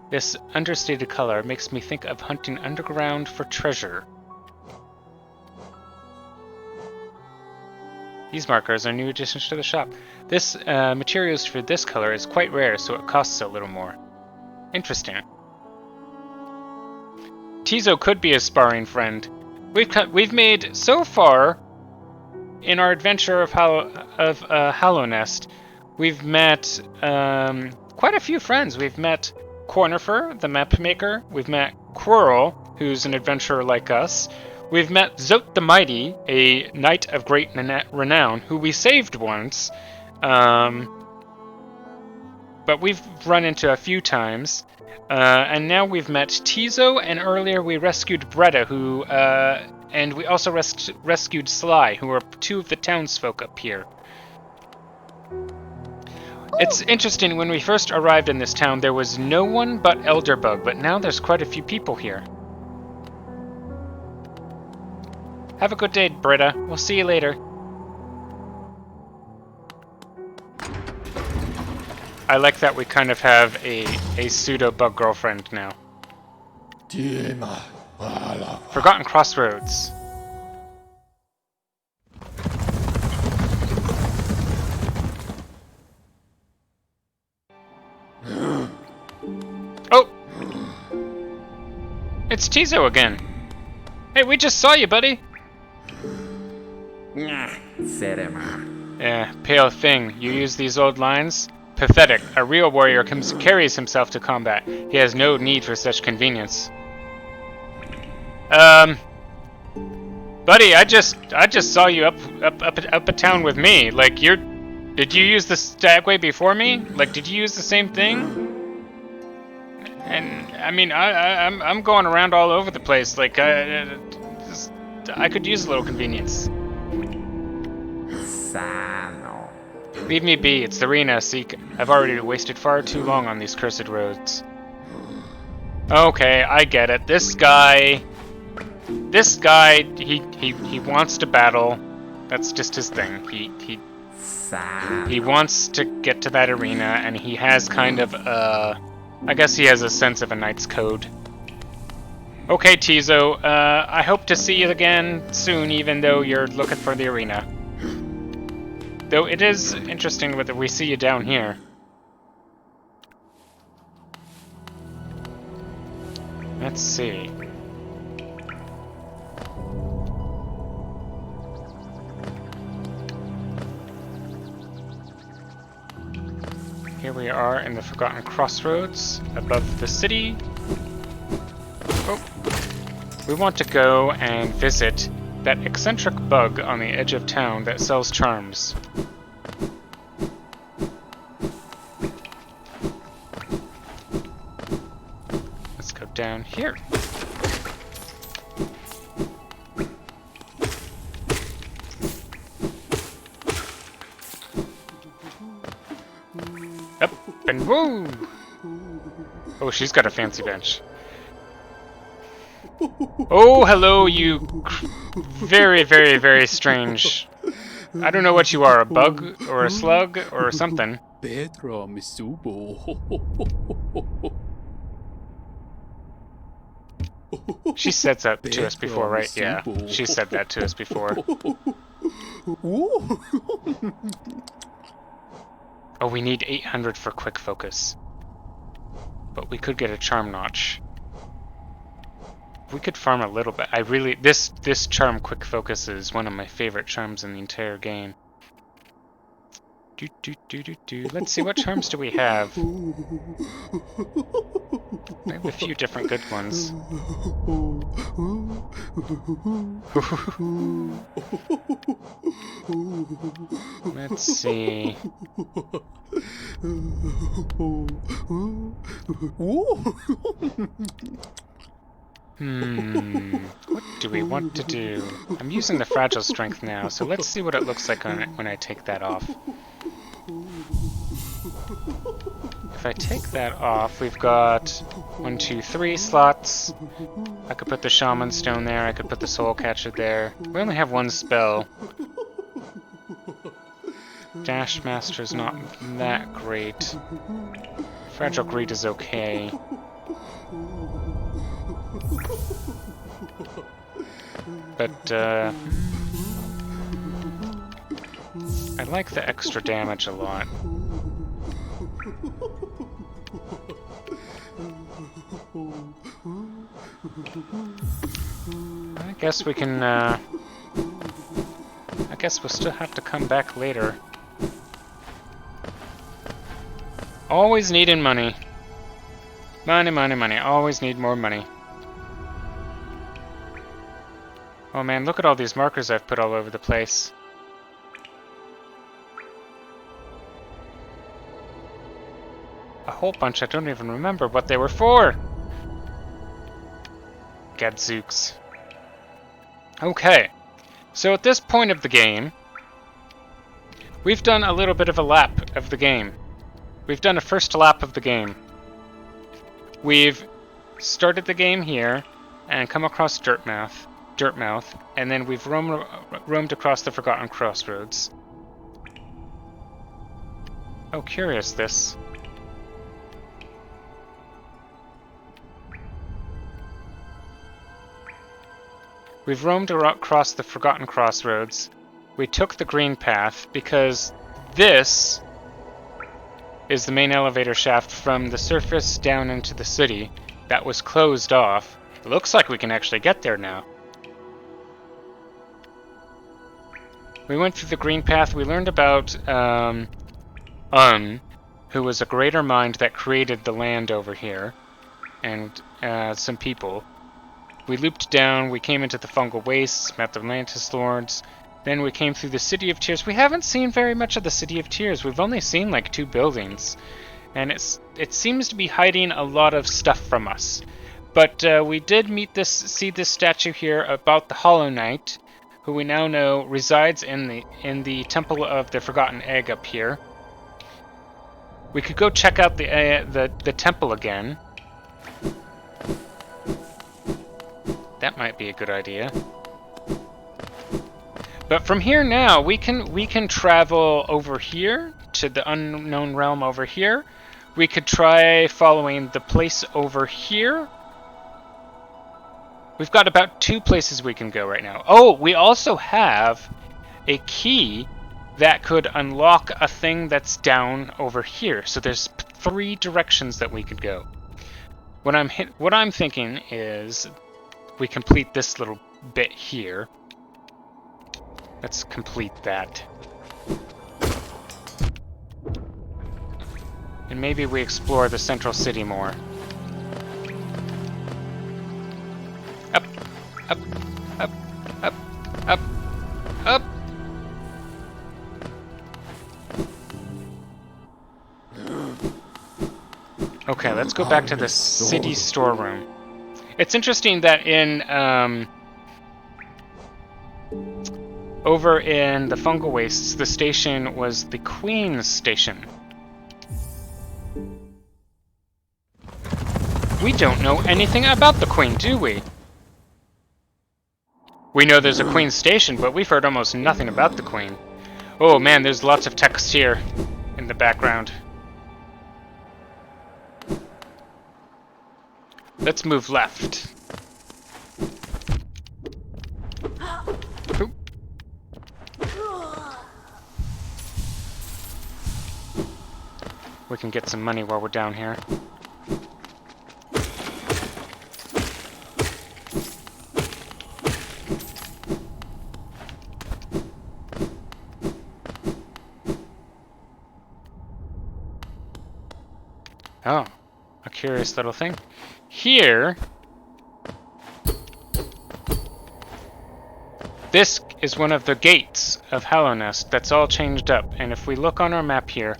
S1: This understated color makes me think of hunting underground for treasure. These markers are new additions to the shop. This materials for this color is quite rare, so it costs a little more. Interesting. Tizo could be a sparring friend. We've made so far in our adventure of Hallownest, we've met quite a few friends. We've met Cornifer, the map maker. We've met Quirrell, who's an adventurer like us. We've met Zote the Mighty, a knight of great renown, who we saved once. But we've run into a few times. And now we've met Tizo, and earlier we rescued Bretta, who, and we also rescued Sly, who are two of the townsfolk up here. It's interesting, when we first arrived in this town, there was no one but Elderbug, but now there's quite a few people here. Have a good day, Britta. We'll see you later. I like that we kind of have a pseudo-bug girlfriend now. Forgotten Crossroads. Oh! It's Tizo again. Hey, we just saw you, buddy.
S4: Serema.
S1: Yeah, pale thing. You use these old lines? Pathetic. A real warrior carries himself to combat. He has no need for such convenience. Buddy, I just saw you up a town with me. Like, did you use the stagway before me? Like, did you use the same thing? And I mean, I'm going around all over the place. Like, I could use a little convenience.
S4: Sano.
S1: Leave me be. It's the arena. Seek. I've already wasted far too long on these cursed roads. Okay, I get it. This guy, he wants to battle. That's just his thing. He wants to get to that arena, and he has kind of I guess he has a sense of a knight's code. Okay, Tizo, I hope to see you again soon, even though you're looking for the arena. Though it is interesting whether we see you down here. Let's see. Here we are in the Forgotten Crossroads, above the city. Oh. We want to go and visit that eccentric bug on the edge of town that sells charms. Let's go down here. Up and woo! Oh, she's got a fancy bench. Oh, hello, you very, very, very strange. I don't know what you are, a bug or a slug or something.
S6: Pedro Misubo.
S1: She said that to us before, right? Yeah, she said that to us before. Oh, we need 800 for quick focus. But we could get a charm notch. We could farm a little bit. This charm quick focus is one of my favorite charms in the entire game. Let's see, what charms do we have? We have a few different good ones. Let's see. What do we want to do? I'm using the fragile strength now, so let's see what it looks like when I take that off. If I take that off, we've got 1, 2, 3 slots. I could put the Shaman Stone there, I could put the Soul Catcher there. We only have one spell. Dash Master's not that great. Fragile Greed is okay. But, I like the extra damage a lot. I guess we can, I guess we'll still have to come back later. Always needing money. Money, money, money. Always need more money. Oh man, look at all these markers I've put all over the place. A whole bunch I don't even remember what they were for. Gadzooks. Okay, so at this point of the game, we've done a little bit of a lap of the game. We've done a first lap of the game. We've started the game here and come across Dirtmouth, and then we've roamed across the Forgotten Crossroads. Oh, curious this. We've roamed across the Forgotten Crossroads. We took the green path because this is the main elevator shaft from the surface down into the city that was closed off. It looks like we can actually get there now. We went through the green path. We learned about who was a greater mind that created the land over here, and some people. We looped down, we came into the fungal wastes, met the Atlantis Lords, then we came through the City of Tears. We haven't seen very much of the City of Tears. We've only seen like 2 buildings, and it seems to be hiding a lot of stuff from us. But we did see this statue here about the Hollow Knight, who we now know resides in the Temple of the Forgotten Egg up here. We could go check out the temple again. That might be a good idea. But from here now, we can travel over here to the unknown realm over here. We could try following the place over here. We've got about 2 places we can go right now. Oh, we also have a key that could unlock a thing that's down over here. So there's 3 directions that we could go. What I'm thinking is we complete this little bit here. Let's complete that. And maybe we explore the central city more. Up, up, up, up, up, up. Okay, let's go back to the city storeroom. It's interesting that over in the fungal wastes, the station was the Queen's station. We don't know anything about the Queen, do we? We know there's a Queen's station, but we've heard almost nothing about the Queen. Oh man, there's lots of text here in the background. Let's move left. Oop. We can get some money while we're down here. Oh, a curious little thing. Here, this is one of the gates of Hallownest that's all changed up. And if we look on our map here,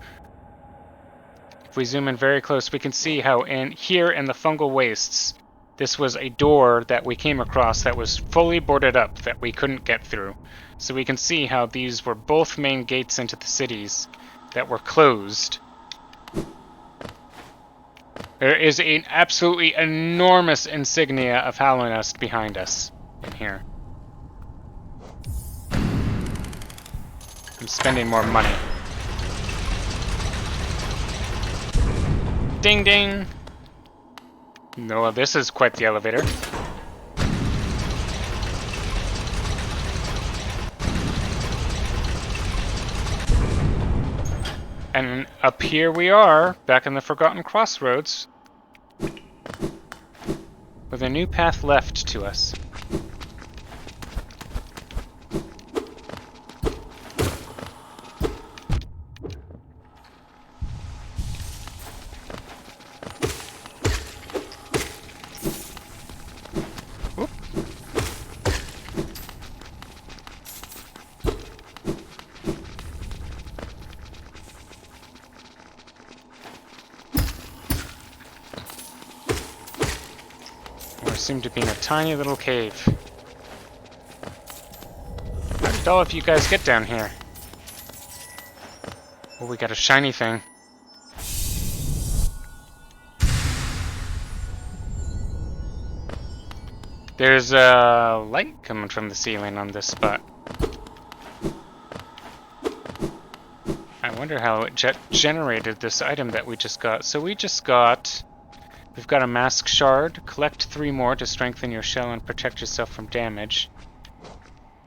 S1: if we zoom in very close, we can see how here in the fungal wastes, this was a door that we came across that was fully boarded up that we couldn't get through. So we can see how these were both main gates into the cities that were closed. There is an absolutely enormous insignia of Hallownest behind us in here. I'm spending more money. Ding ding! No, this is quite the elevator. And up here we are, back in the Forgotten Crossroads, with a new path left to us. seem to be in a tiny little cave. How did all of you guys get down here? Oh, we got a shiny thing. There's a light coming from the ceiling on this spot. I wonder how it generated this item that we just got. So we've got a mask shard. Collect 3 more to strengthen your shell and protect yourself from damage.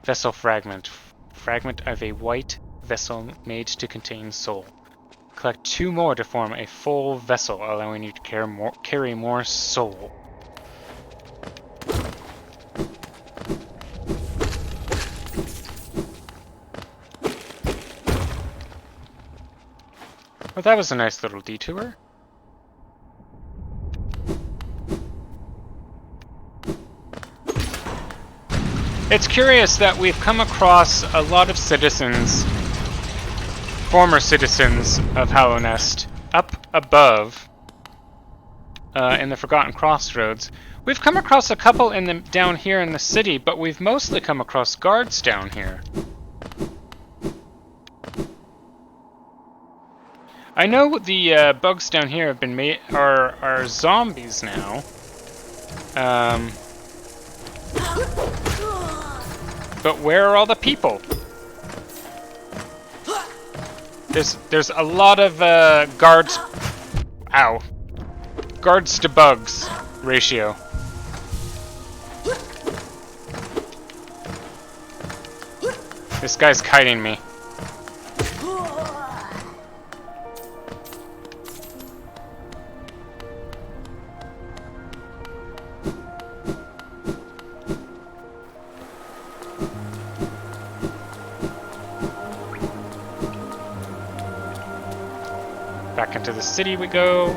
S1: Vessel fragment. Fragment of a white vessel made to contain soul. Collect 2 more to form a full vessel, allowing you to carry more soul. Well, that was a nice little detour. It's curious that we've come across a lot of citizens, former citizens of Hallownest, up above in the Forgotten Crossroads. We've come across a couple down here in the city, but we've mostly come across guards down here. I know the bugs down here have been are zombies now. But where are all the people? There's a lot of guards. Ow. Guards to bugs ratio. This guy's kiting me. Back into the city we go.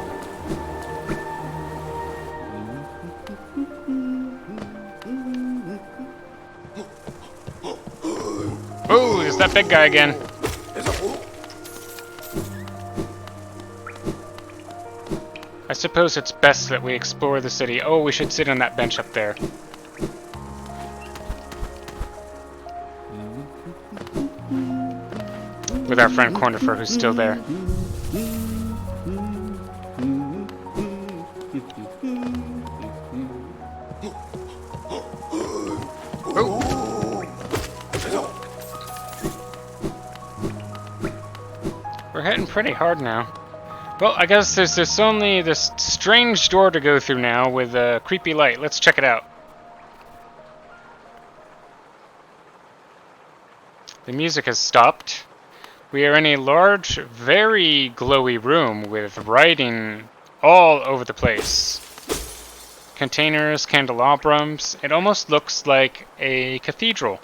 S1: Oh, there's that big guy again. I suppose it's best that we explore the city. Oh, we should sit on that bench up there. With our friend Cornifer, who's still there. We're hitting pretty hard now. Well, I guess there's only this strange door to go through now with a creepy light. Let's check it out. The music has stopped. We are in a large, very glowy room with writing all over the place. Containers, candelabras. It almost looks like a cathedral.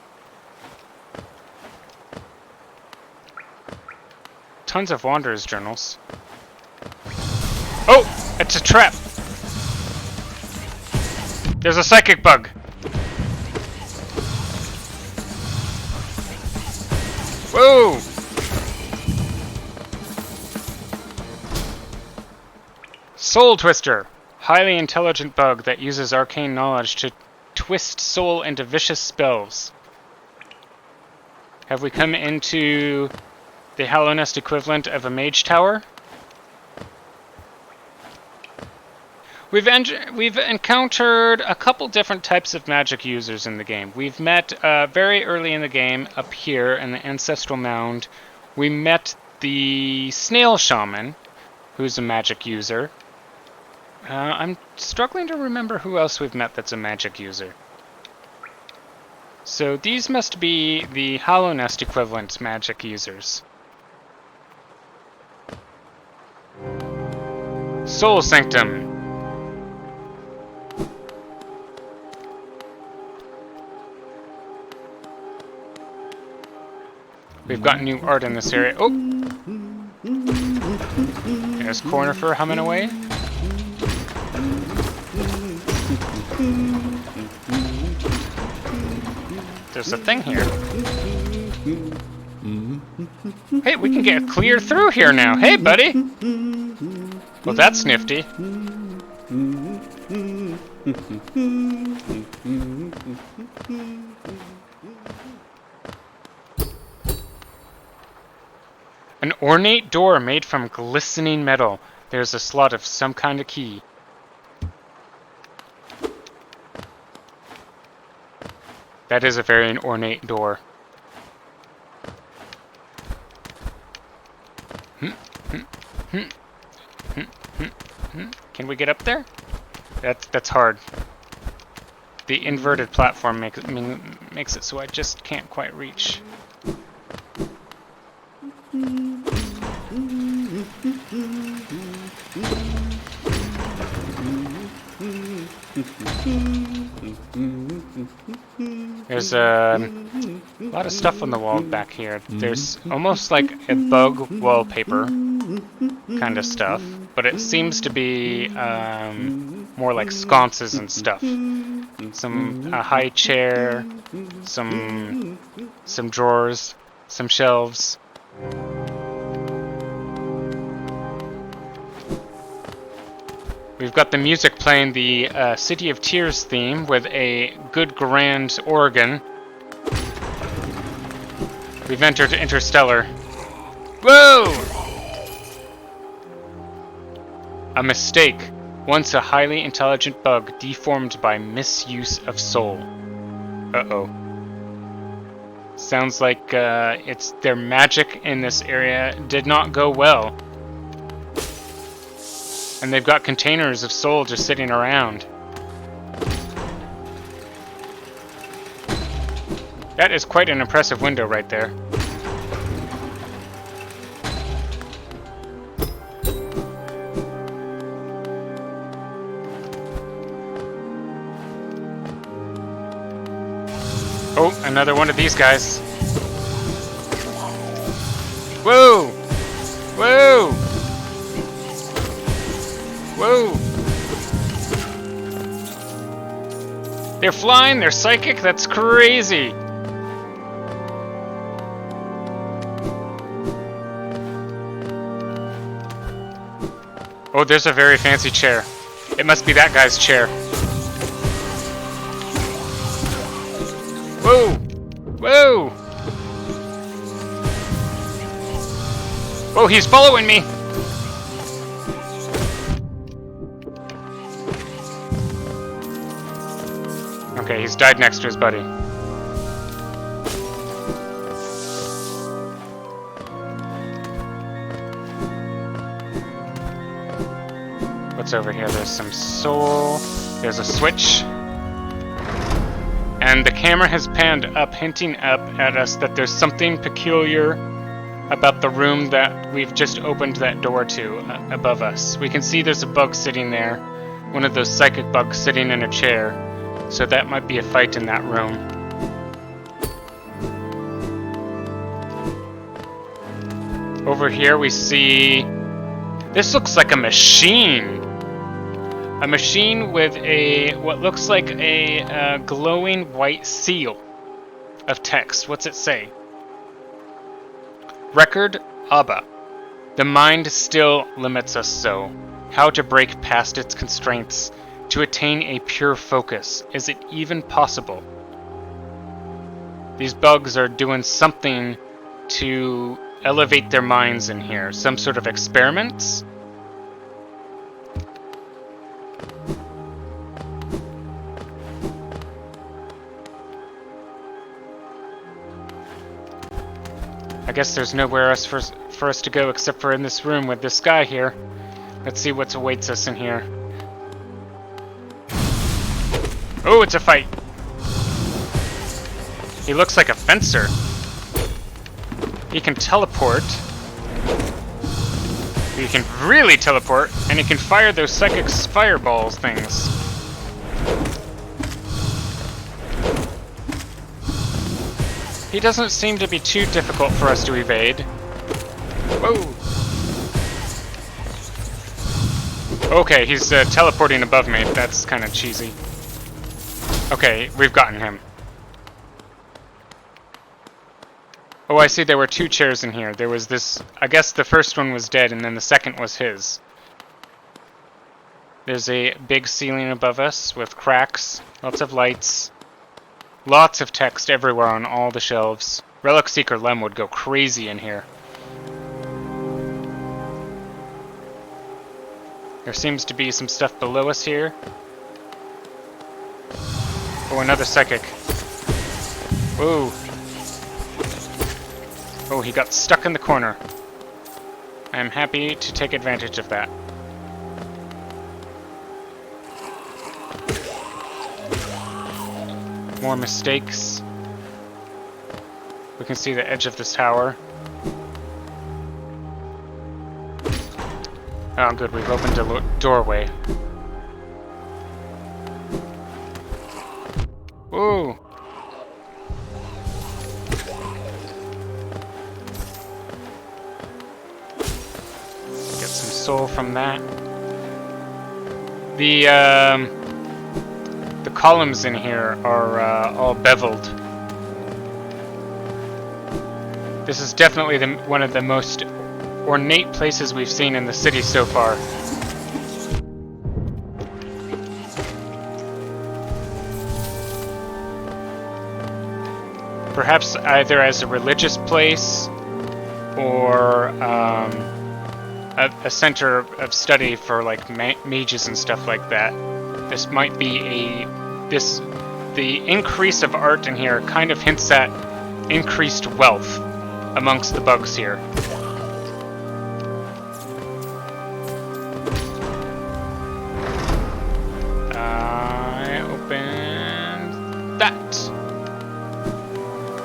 S1: Tons of Wanderer's journals. Oh! It's a trap! There's a psychic bug! Whoa! Soul Twister! Highly intelligent bug that uses arcane knowledge to twist soul into vicious spells. Have we come into the Hallownest equivalent of a mage tower? We've encountered a couple different types of magic users in the game. We've met very early in the game up here in the Ancestral Mound. We met the Snail Shaman, who's a magic user. I'm struggling to remember who else we've met that's a magic user. So these must be the Hallownest equivalent magic users. Soul Sanctum. We've got new art in this area. Oh! There's Cornifer humming away. There's a thing here. Hey, we can get clear through here now. Hey, buddy! Well, that's nifty. An ornate door made from glistening metal. There's a slot of some kind of key. That is a very ornate door. Can we get up there? That's hard. The inverted platform makes it so I just can't quite reach. There's a lot of stuff on the wall back here. There's almost like a bug wallpaper kind of stuff, but it seems to be more like sconces and stuff. A high chair, some drawers, some shelves. We've got the music playing, the City of Tears theme with a good grand organ. We've entered Interstellar. Whoa! A mistake. Once a highly intelligent bug deformed by misuse of soul. Uh-oh. Sounds like it's their magic in this area did not go well. And they've got containers of soul just sitting around. That is quite an impressive window right there. Oh, another one of these guys. Whoa! Whoa! Whoa! They're flying, they're psychic, that's crazy! Oh, there's a very fancy chair. It must be that guy's chair. Whoa! Whoa! Whoa, he's following me! Okay, he's died next to his buddy. What's over here? There's some soul. There's a switch. And the camera has panned up, hinting up at us that there's something peculiar about the room that we've just opened that door to above us. We can see there's a bug sitting there. One of those psychic bugs sitting in a chair. So that might be a fight in that room. Over here we see... This looks like a machine! A machine with what looks like a glowing white seal of text. What's it say? Record Abba. The mind still limits us so. How to break past its constraints. To attain a pure focus. Is it even possible? These bugs are doing something to elevate their minds in here. Some sort of experiments? I guess there's nowhere else for us to go except for in this room with this guy here. Let's see what awaits us in here. Oh, it's a fight. He looks like a fencer. He can teleport. He can really teleport, and he can fire those psychic fireballs things. He doesn't seem to be too difficult for us to evade. Whoa! Okay, he's teleporting above me. That's kind of cheesy. Okay, we've gotten him. Oh, I see there were two chairs in here. There was this... I guess the first one was dead, and then the second was his. There's a big ceiling above us with cracks, lots of lights. Lots of text everywhere on all the shelves. Relic Seeker Lem would go crazy in here. There seems to be some stuff below us here. Oh, another psychic. Whoa. Oh, he got stuck in the corner. I am happy to take advantage of that. More mistakes. We can see the edge of this tower. Oh, good, we've opened a doorway. Ooh! Get some soul from that. The columns in here are all beveled. This is definitely one of the most ornate places we've seen in the city so far. Perhaps either as a religious place or a center of study for like mages and stuff like that. This might be the increase of art in here kind of hints at increased wealth amongst the bugs here. I opened that.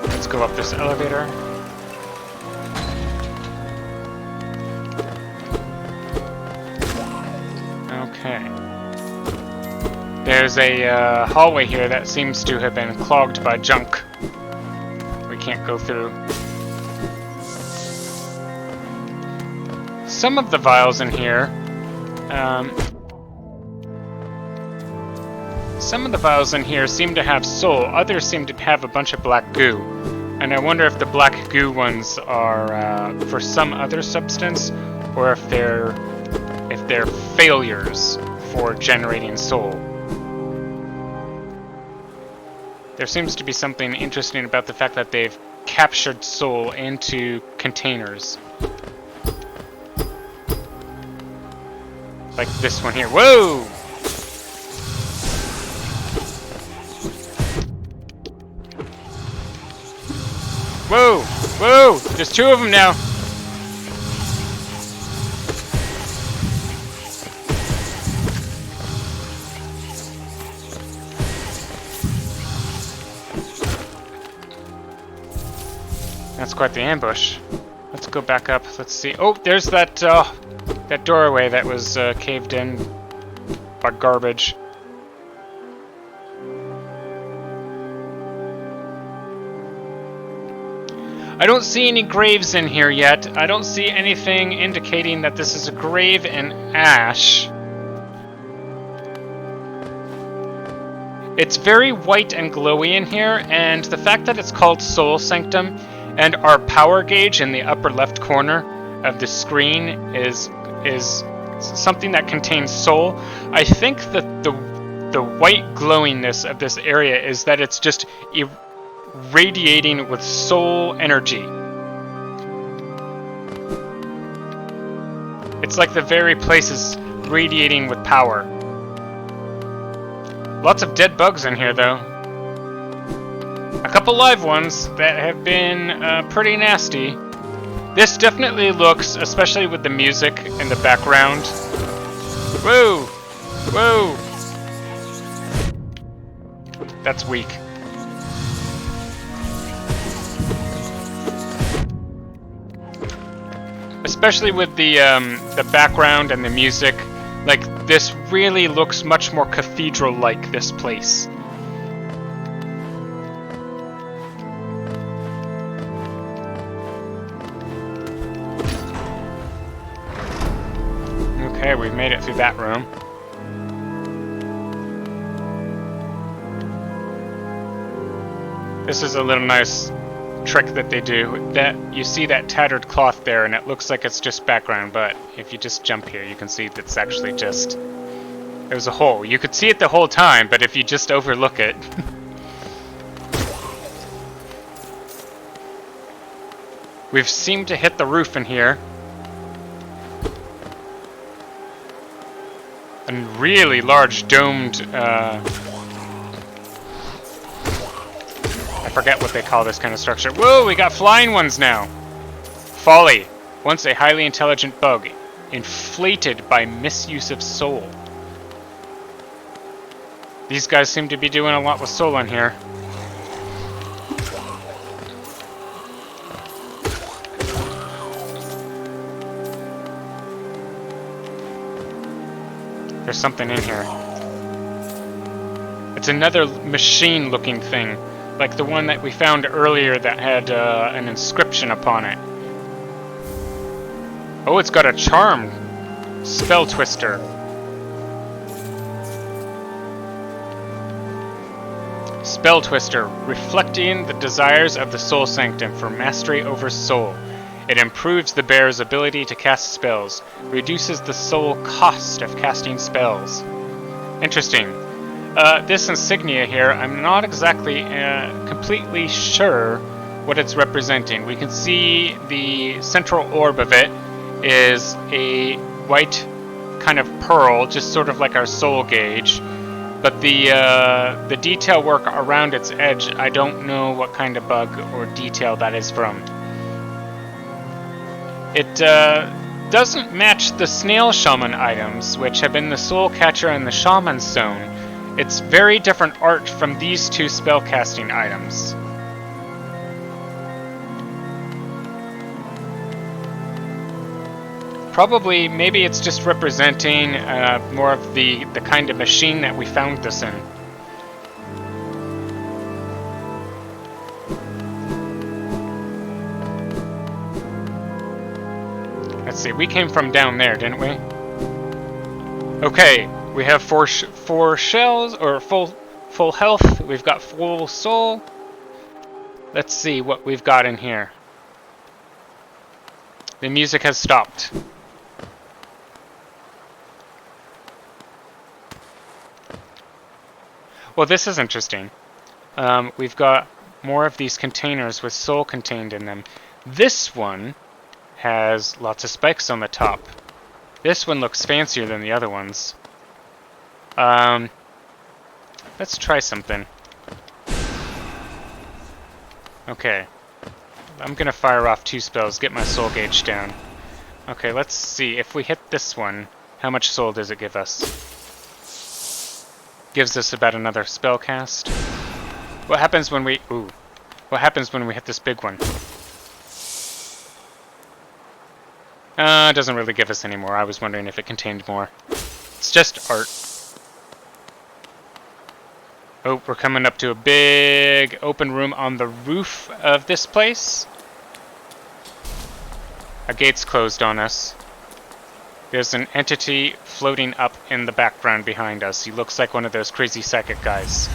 S1: Let's go up this elevator. Okay. There's a hallway here that seems to have been clogged by junk. We can't go through. Some of the vials in here, seem to have soul. Others seem to have a bunch of black goo. And I wonder if the black goo ones are for some other substance, or if they're failures for generating soul. There seems to be something interesting about the fact that they've captured soul into containers. Like this one here. Whoa! Whoa! Whoa! There's two of them now! That's quite the ambush. Let's go back up. Let's see. Oh, there's that doorway that was caved in by garbage. I don't see any graves in here yet. I don't see anything indicating that this is a grave in ash. It's very white and glowy in here, and the fact that it's called Soul Sanctum and our power gauge in the upper left corner of the screen is something that contains soul. I think that the white glowiness of this area is that it's just radiating with soul energy. It's like the very place is radiating with power. Lots of dead bugs in here, though. A couple live ones that have been pretty nasty. This definitely looks, especially with the music in the background. Whoa! Whoa! That's weak. Especially with the background and the music, like this really looks much more cathedral-like, this place. Okay, we've made it through that room. This is a little nice trick that they do. That you see that tattered cloth there, and it looks like it's just background, but if you just jump here, you can see that's actually just... There's a hole. You could see it the whole time, but if you just overlook it... We've seemed to hit the roof in here. A really large domed, I forget what they call this kind of structure. Whoa, we got flying ones now! Folly. Once a highly intelligent bug, inflated by misuse of soul. These guys seem to be doing a lot with soul in here. There's something in here. It's another machine-looking thing, like the one that we found earlier that had an inscription upon it. Oh, it's got a charm. Spell twister. Spell twister, reflecting the desires of the soul sanctum for mastery over soul. It improves the bearer's ability to cast spells, reduces the soul cost of casting spells. Interesting. This insignia here, I'm not exactly completely sure what it's representing. We can see the central orb of it is a white kind of pearl, just sort of like our soul gauge. But the detail work around its edge, I don't know what kind of bug or detail that is from. It doesn't match the snail shaman items, which have been the soul catcher and the shaman stone. It's very different art from these two spellcasting items. Probably, maybe it's just representing more of the kind of machine that we found this in. Let's see, we came from down there, didn't we? Okay, we have four shells, or full health. We've got full soul. Let's see what we've got in here. The music has stopped. Well, this is interesting. We've got more of these containers with soul contained in them. This one has lots of spikes on the top. This one looks fancier than the other ones. Let's try something. Okay. I'm gonna fire off 2 spells, get my soul gauge down. Okay, let's see. If we hit this one, how much soul does it give us? Gives us about another spell cast. What happens when we... Ooh. What happens when we hit this big one? It doesn't really give us any more. I was wondering if it contained more. It's just art. Oh, we're coming up to a big open room on the roof of this place. A gate's closed on us. There's an entity floating up in the background behind us. He looks like one of those crazy psychic guys.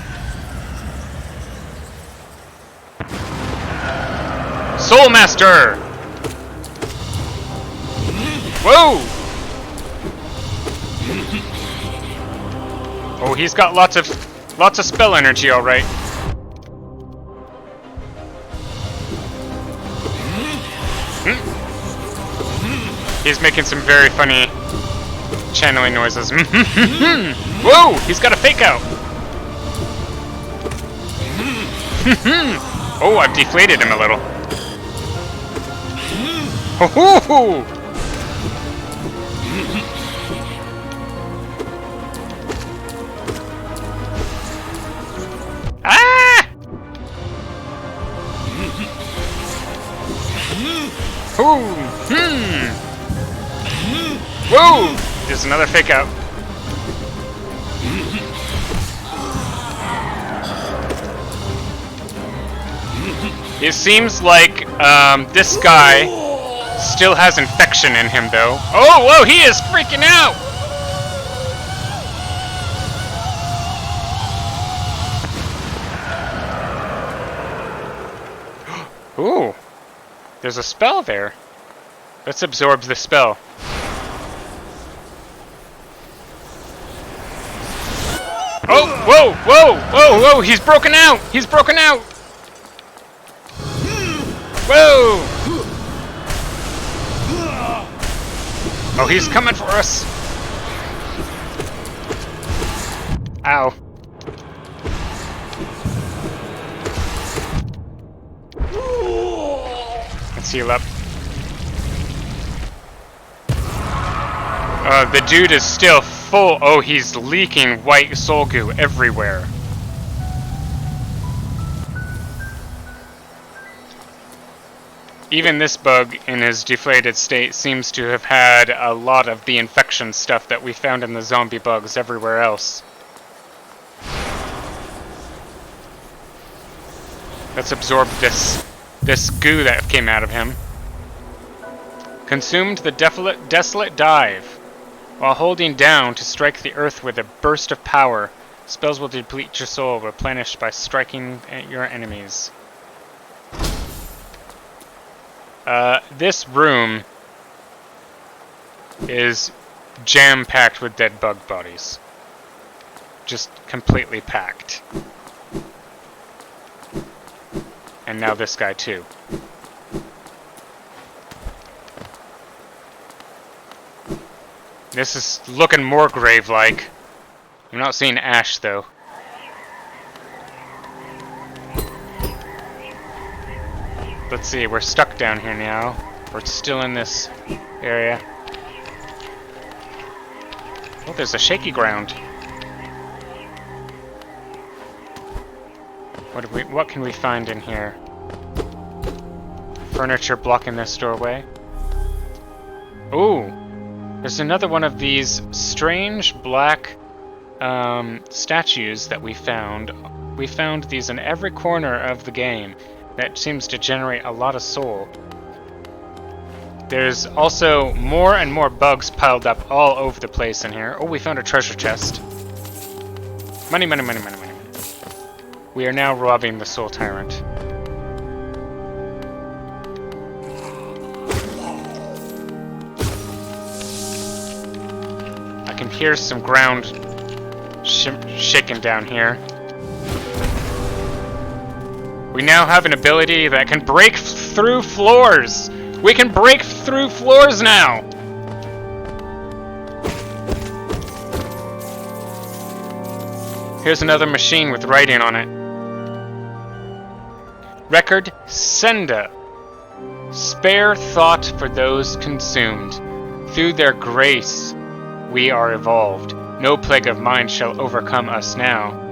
S1: Soul Master! Whoa! Oh, he's got lots of spell energy, all right. He's making some very funny channeling noises. Whoa! He's got a fake out. Oh, I've deflated him a little. Ho-ho-ho! Ah! Ooh, Whoa! There's another fake out. It seems like this guy still has infection in him, though. Oh, whoa! He is freaking out. Ooh, there's a spell there. Let's absorb the spell. Oh, whoa, whoa, whoa, whoa, he's broken out! He's broken out! Whoa! Oh, he's coming for us! Ow. Let's heal up. The dude is still full. Oh, he's leaking white soul goo everywhere. Even this bug, in his deflated state, seems to have had a lot of the infection stuff that we found in the zombie bugs everywhere else. Let's absorb this goo that came out of him. Consumed the desolate dive. While holding down to strike the earth with a burst of power, spells will deplete your soul, replenished by striking at your enemies. This room is jam-packed with dead bug bodies. Just completely packed. And now this guy too. This is looking more grave-like. I'm not seeing ash though. Let's see, we're stuck down here now. We're still in this area. Oh, there's a shaky ground. What can we find in here? Furniture blocking this doorway. Ooh, there's another one of these strange black statues that we found. We found these in every corner of the game. That seems to generate a lot of soul. There's also more and more bugs piled up all over the place in here. Oh, we found a treasure chest. Money, money, money, money, money. We are now robbing the Soul Tyrant. I can hear some ground shaking down here. We now have an ability that can break through floors! We can break through floors now! Here's another machine with writing on it. Record Senda. Spare thought for those consumed. Through their grace we are evolved. No plague of mind shall overcome us now.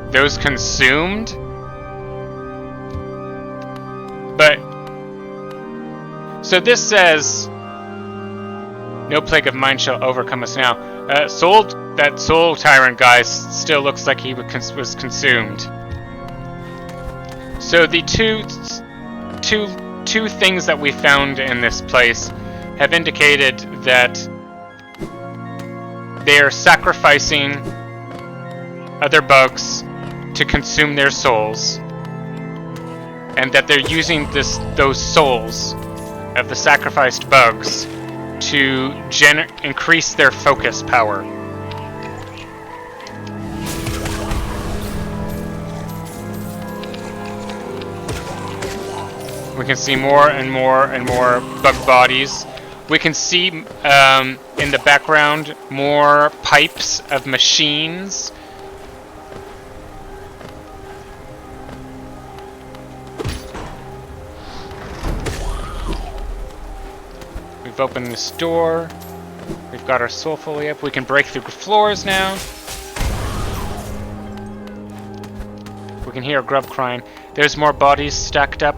S1: Those consumed? But so this says no plague of mine shall overcome us now. That soul tyrant guy still looks like he was consumed. So the two things that we found in this place have indicated that they are sacrificing other bugs to consume their souls, and that they're using those souls of the sacrificed bugs to increase their focus power. We can see more and more and more bug bodies. We can see in the background more pipes of machines. We've opened this door. We've got our soul fully up. We can break through floors now. We can hear a grub crying. There's more bodies stacked up.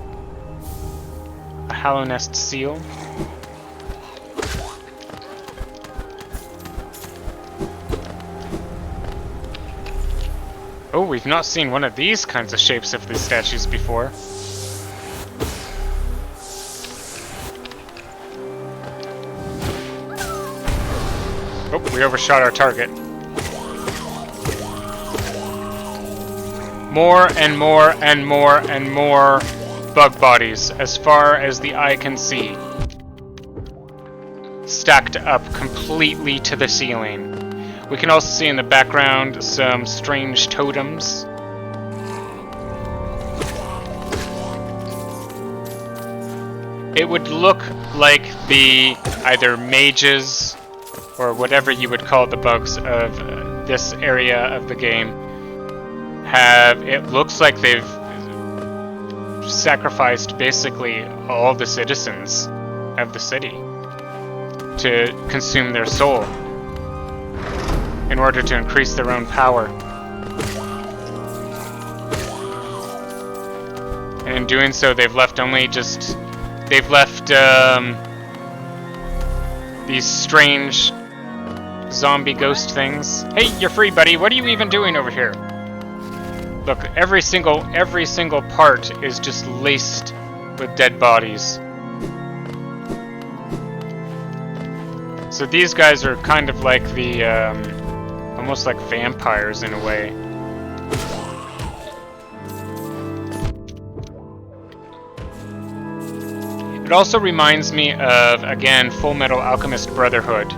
S1: A Hallownest seal. Oh, we've not seen one of these kinds of shapes of these statues before. Oh, we overshot our target. More and more and more and more bug bodies, as far as the eye can see. Stacked up completely to the ceiling. We can also see in the background some strange totems. it would look like the either mages or whatever you would call the bugs of this area of the game have. It looks like they've sacrificed basically all the citizens of the city to consume their soul in order to increase their own power. And in doing so, they've left these strange zombie ghost things. Hey, you're free, buddy. What are you even doing over here? Look, every single part is just laced with dead bodies. So these guys are kind of like the, almost like vampires in a way. It also reminds me of, again, Full Metal Alchemist Brotherhood,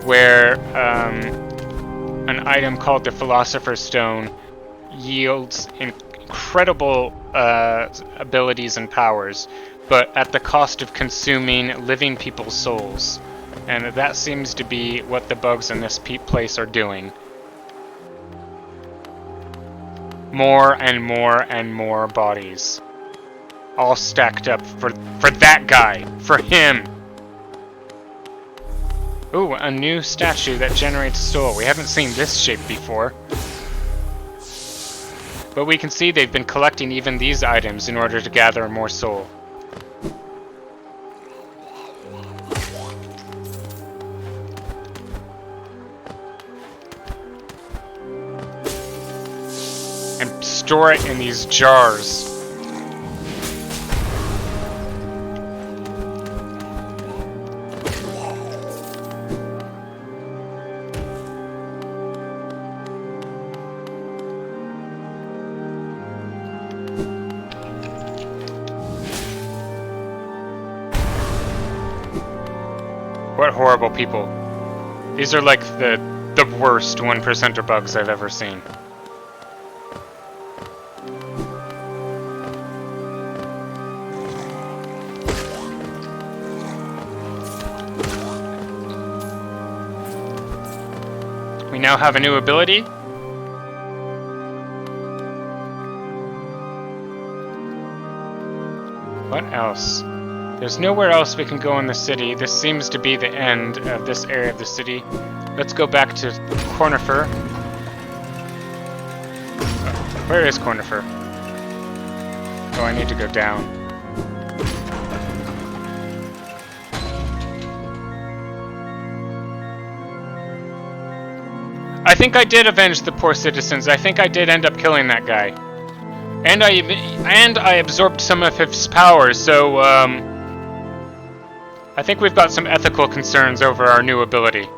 S1: where an item called the Philosopher's Stone yields incredible abilities and powers, but at the cost of consuming living people's souls. And that seems to be what the bugs in this place are doing. More and more and more bodies. All stacked up for that guy. For him. Ooh, a new statue that generates soul. We haven't seen this shape before. But we can see they've been collecting even these items in order to gather more soul. And store it in these jars. What horrible people. These are like the worst 1%er bugs I've ever seen. We now have a new ability. What else? There's nowhere else we can go in the city. This seems to be the end of this area of the city. Let's go back to Cornifer. Where is Cornifer? Oh, I need to go down. I think I did avenge the poor citizens. I think I did end up killing that guy. And I absorbed some of his powers, so I think we've got some ethical concerns over our new ability.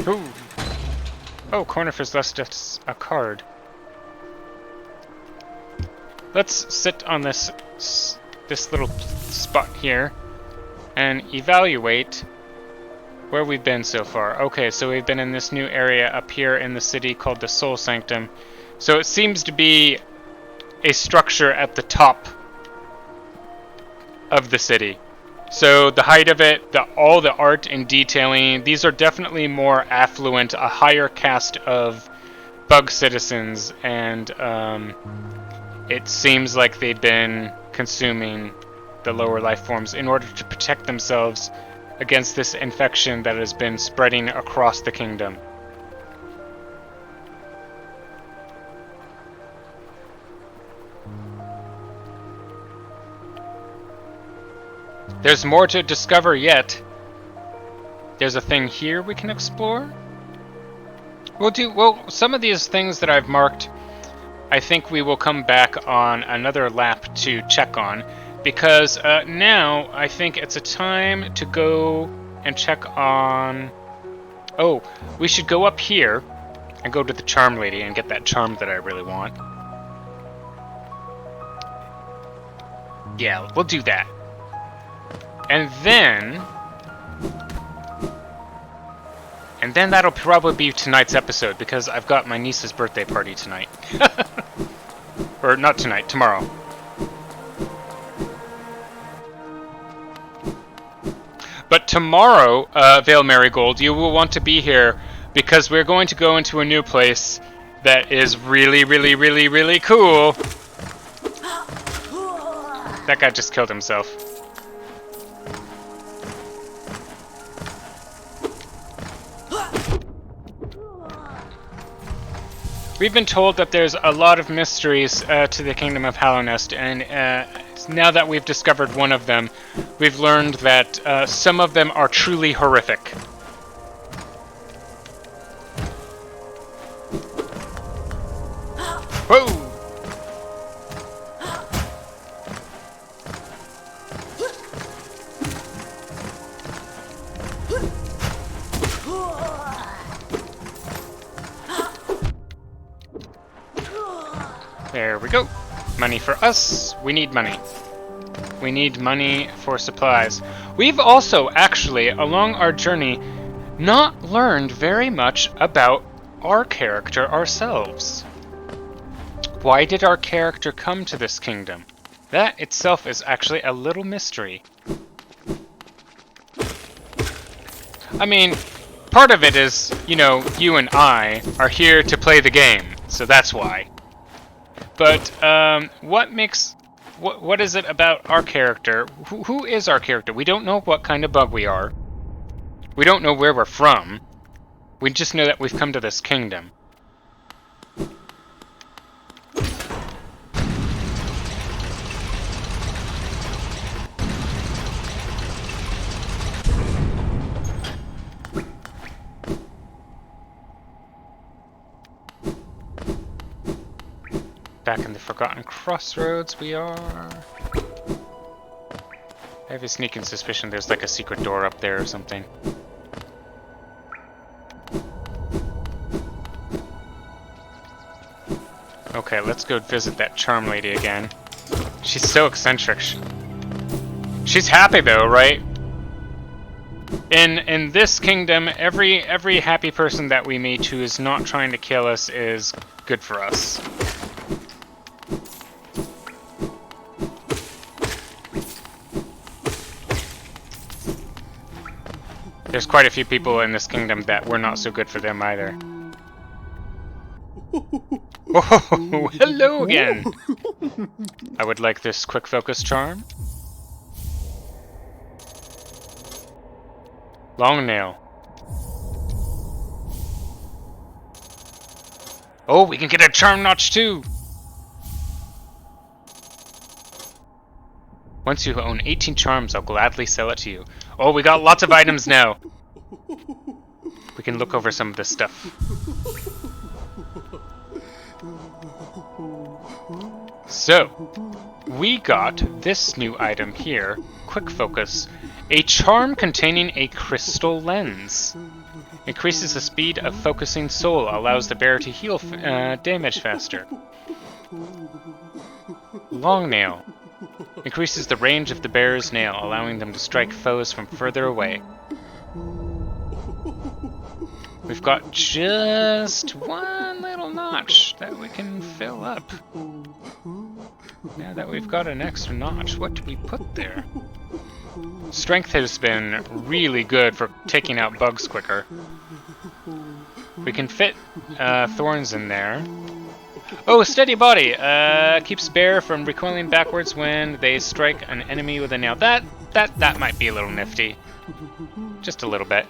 S1: Ooh. Oh, Cornifer's left us a card. Let's sit on this little spot here and evaluate where we've been so far. Okay, so we've been in this new area up here in the city called the Soul Sanctum. So it seems to be a structure at the top of the city. So the height of it, all the art and detailing, these are definitely more affluent, a higher caste of bug citizens, and it seems like they've been consuming the lower life forms in order to protect themselves against this infection that has been spreading across the kingdom. There's more to discover yet. There's a thing here we can explore. Well, some of these things that I've marked, I think we will come back on another lap to check on, because now I think it's a time to go and check on... Oh, we should go up here and go to the Charm Lady and get that charm that I really want. Yeah, we'll do that. And And then that'll probably be tonight's episode, because I've got my niece's birthday party tonight. Or not tonight, tomorrow. But tomorrow, Vale Marigold, you will want to be here, because we're going to go into a new place that is really, really, really, really cool. That guy just killed himself. We've been told that there's a lot of mysteries to the Kingdom of Hallownest, and now that we've discovered one of them, we've learned that some of them are truly horrific. Whoa! There we go. Money for us. We need money. We need money for supplies. We've also actually, along our journey, not learned very much about our character ourselves. Why did our character come to this kingdom? That itself is actually a little mystery. I mean, part of it is, you know, you and I are here to play the game, so that's why. But what is it about our character? Who is our character? We don't know what kind of bug we are. We don't know where we're from. We just know that we've come to this kingdom. Back in the Forgotten Crossroads we are. I have a sneaking suspicion there's like a secret door up there or something. Okay, let's go visit that charm lady again. She's so eccentric. She's happy though, right? In this kingdom, every happy person that we meet who is not trying to kill us is good for us. There's quite a few people in this kingdom that we're not so good for them either. Oh, hello again! I would like this quick focus charm. Long nail. Oh, we can get a charm notch too! Once you own 18 charms, I'll gladly sell it to you. Oh, we got lots of items now. We can look over some of this stuff. So, we got this new item here, Quick Focus, a charm containing a crystal lens. Increases the speed of focusing soul, allows the bearer to heal damage faster. Long nail. Increases the range of the bearer's nail, allowing them to strike foes from further away. We've got just one little notch that we can fill up. Now that we've got an extra notch, what do we put there? Strength has been really good for taking out bugs quicker. We can fit thorns in there. Oh, steady body! Keeps bear from recoiling backwards when they strike an enemy with a nail. That might be a little nifty. Just a little bit.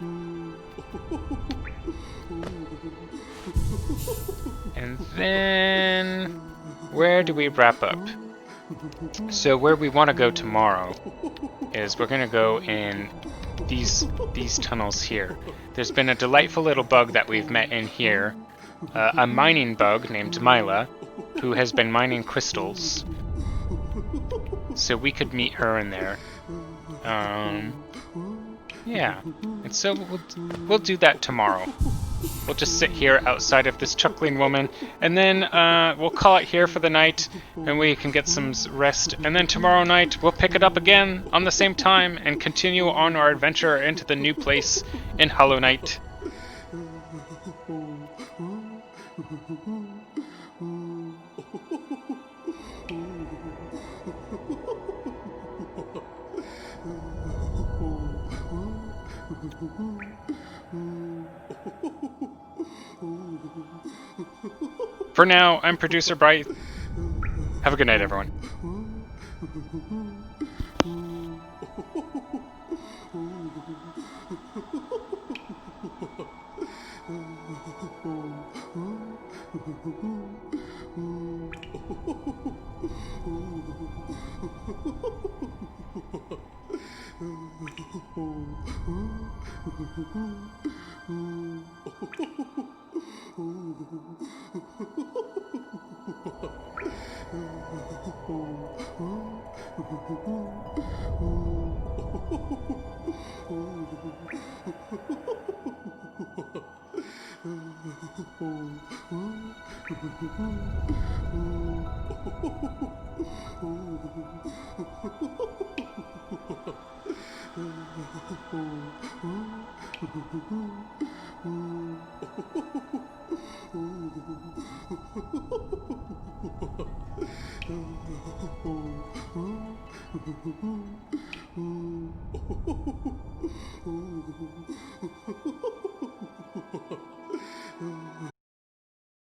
S1: And then... where do we wrap up? So where we want to go tomorrow is we're going to go in these tunnels here. There's been a delightful little bug that we've met in here. A mining bug named Mila, who has been mining crystals. So we could meet her in there. Yeah. And so we'll do that tomorrow. We'll just sit here outside of this chuckling woman, and then we'll call it here for the night, and we can get some rest. And then tomorrow night we'll pick it up again on the same time and continue on our adventure into the new place in Hollow Knight. For now, I'm producerBry. Have a good night, everyone.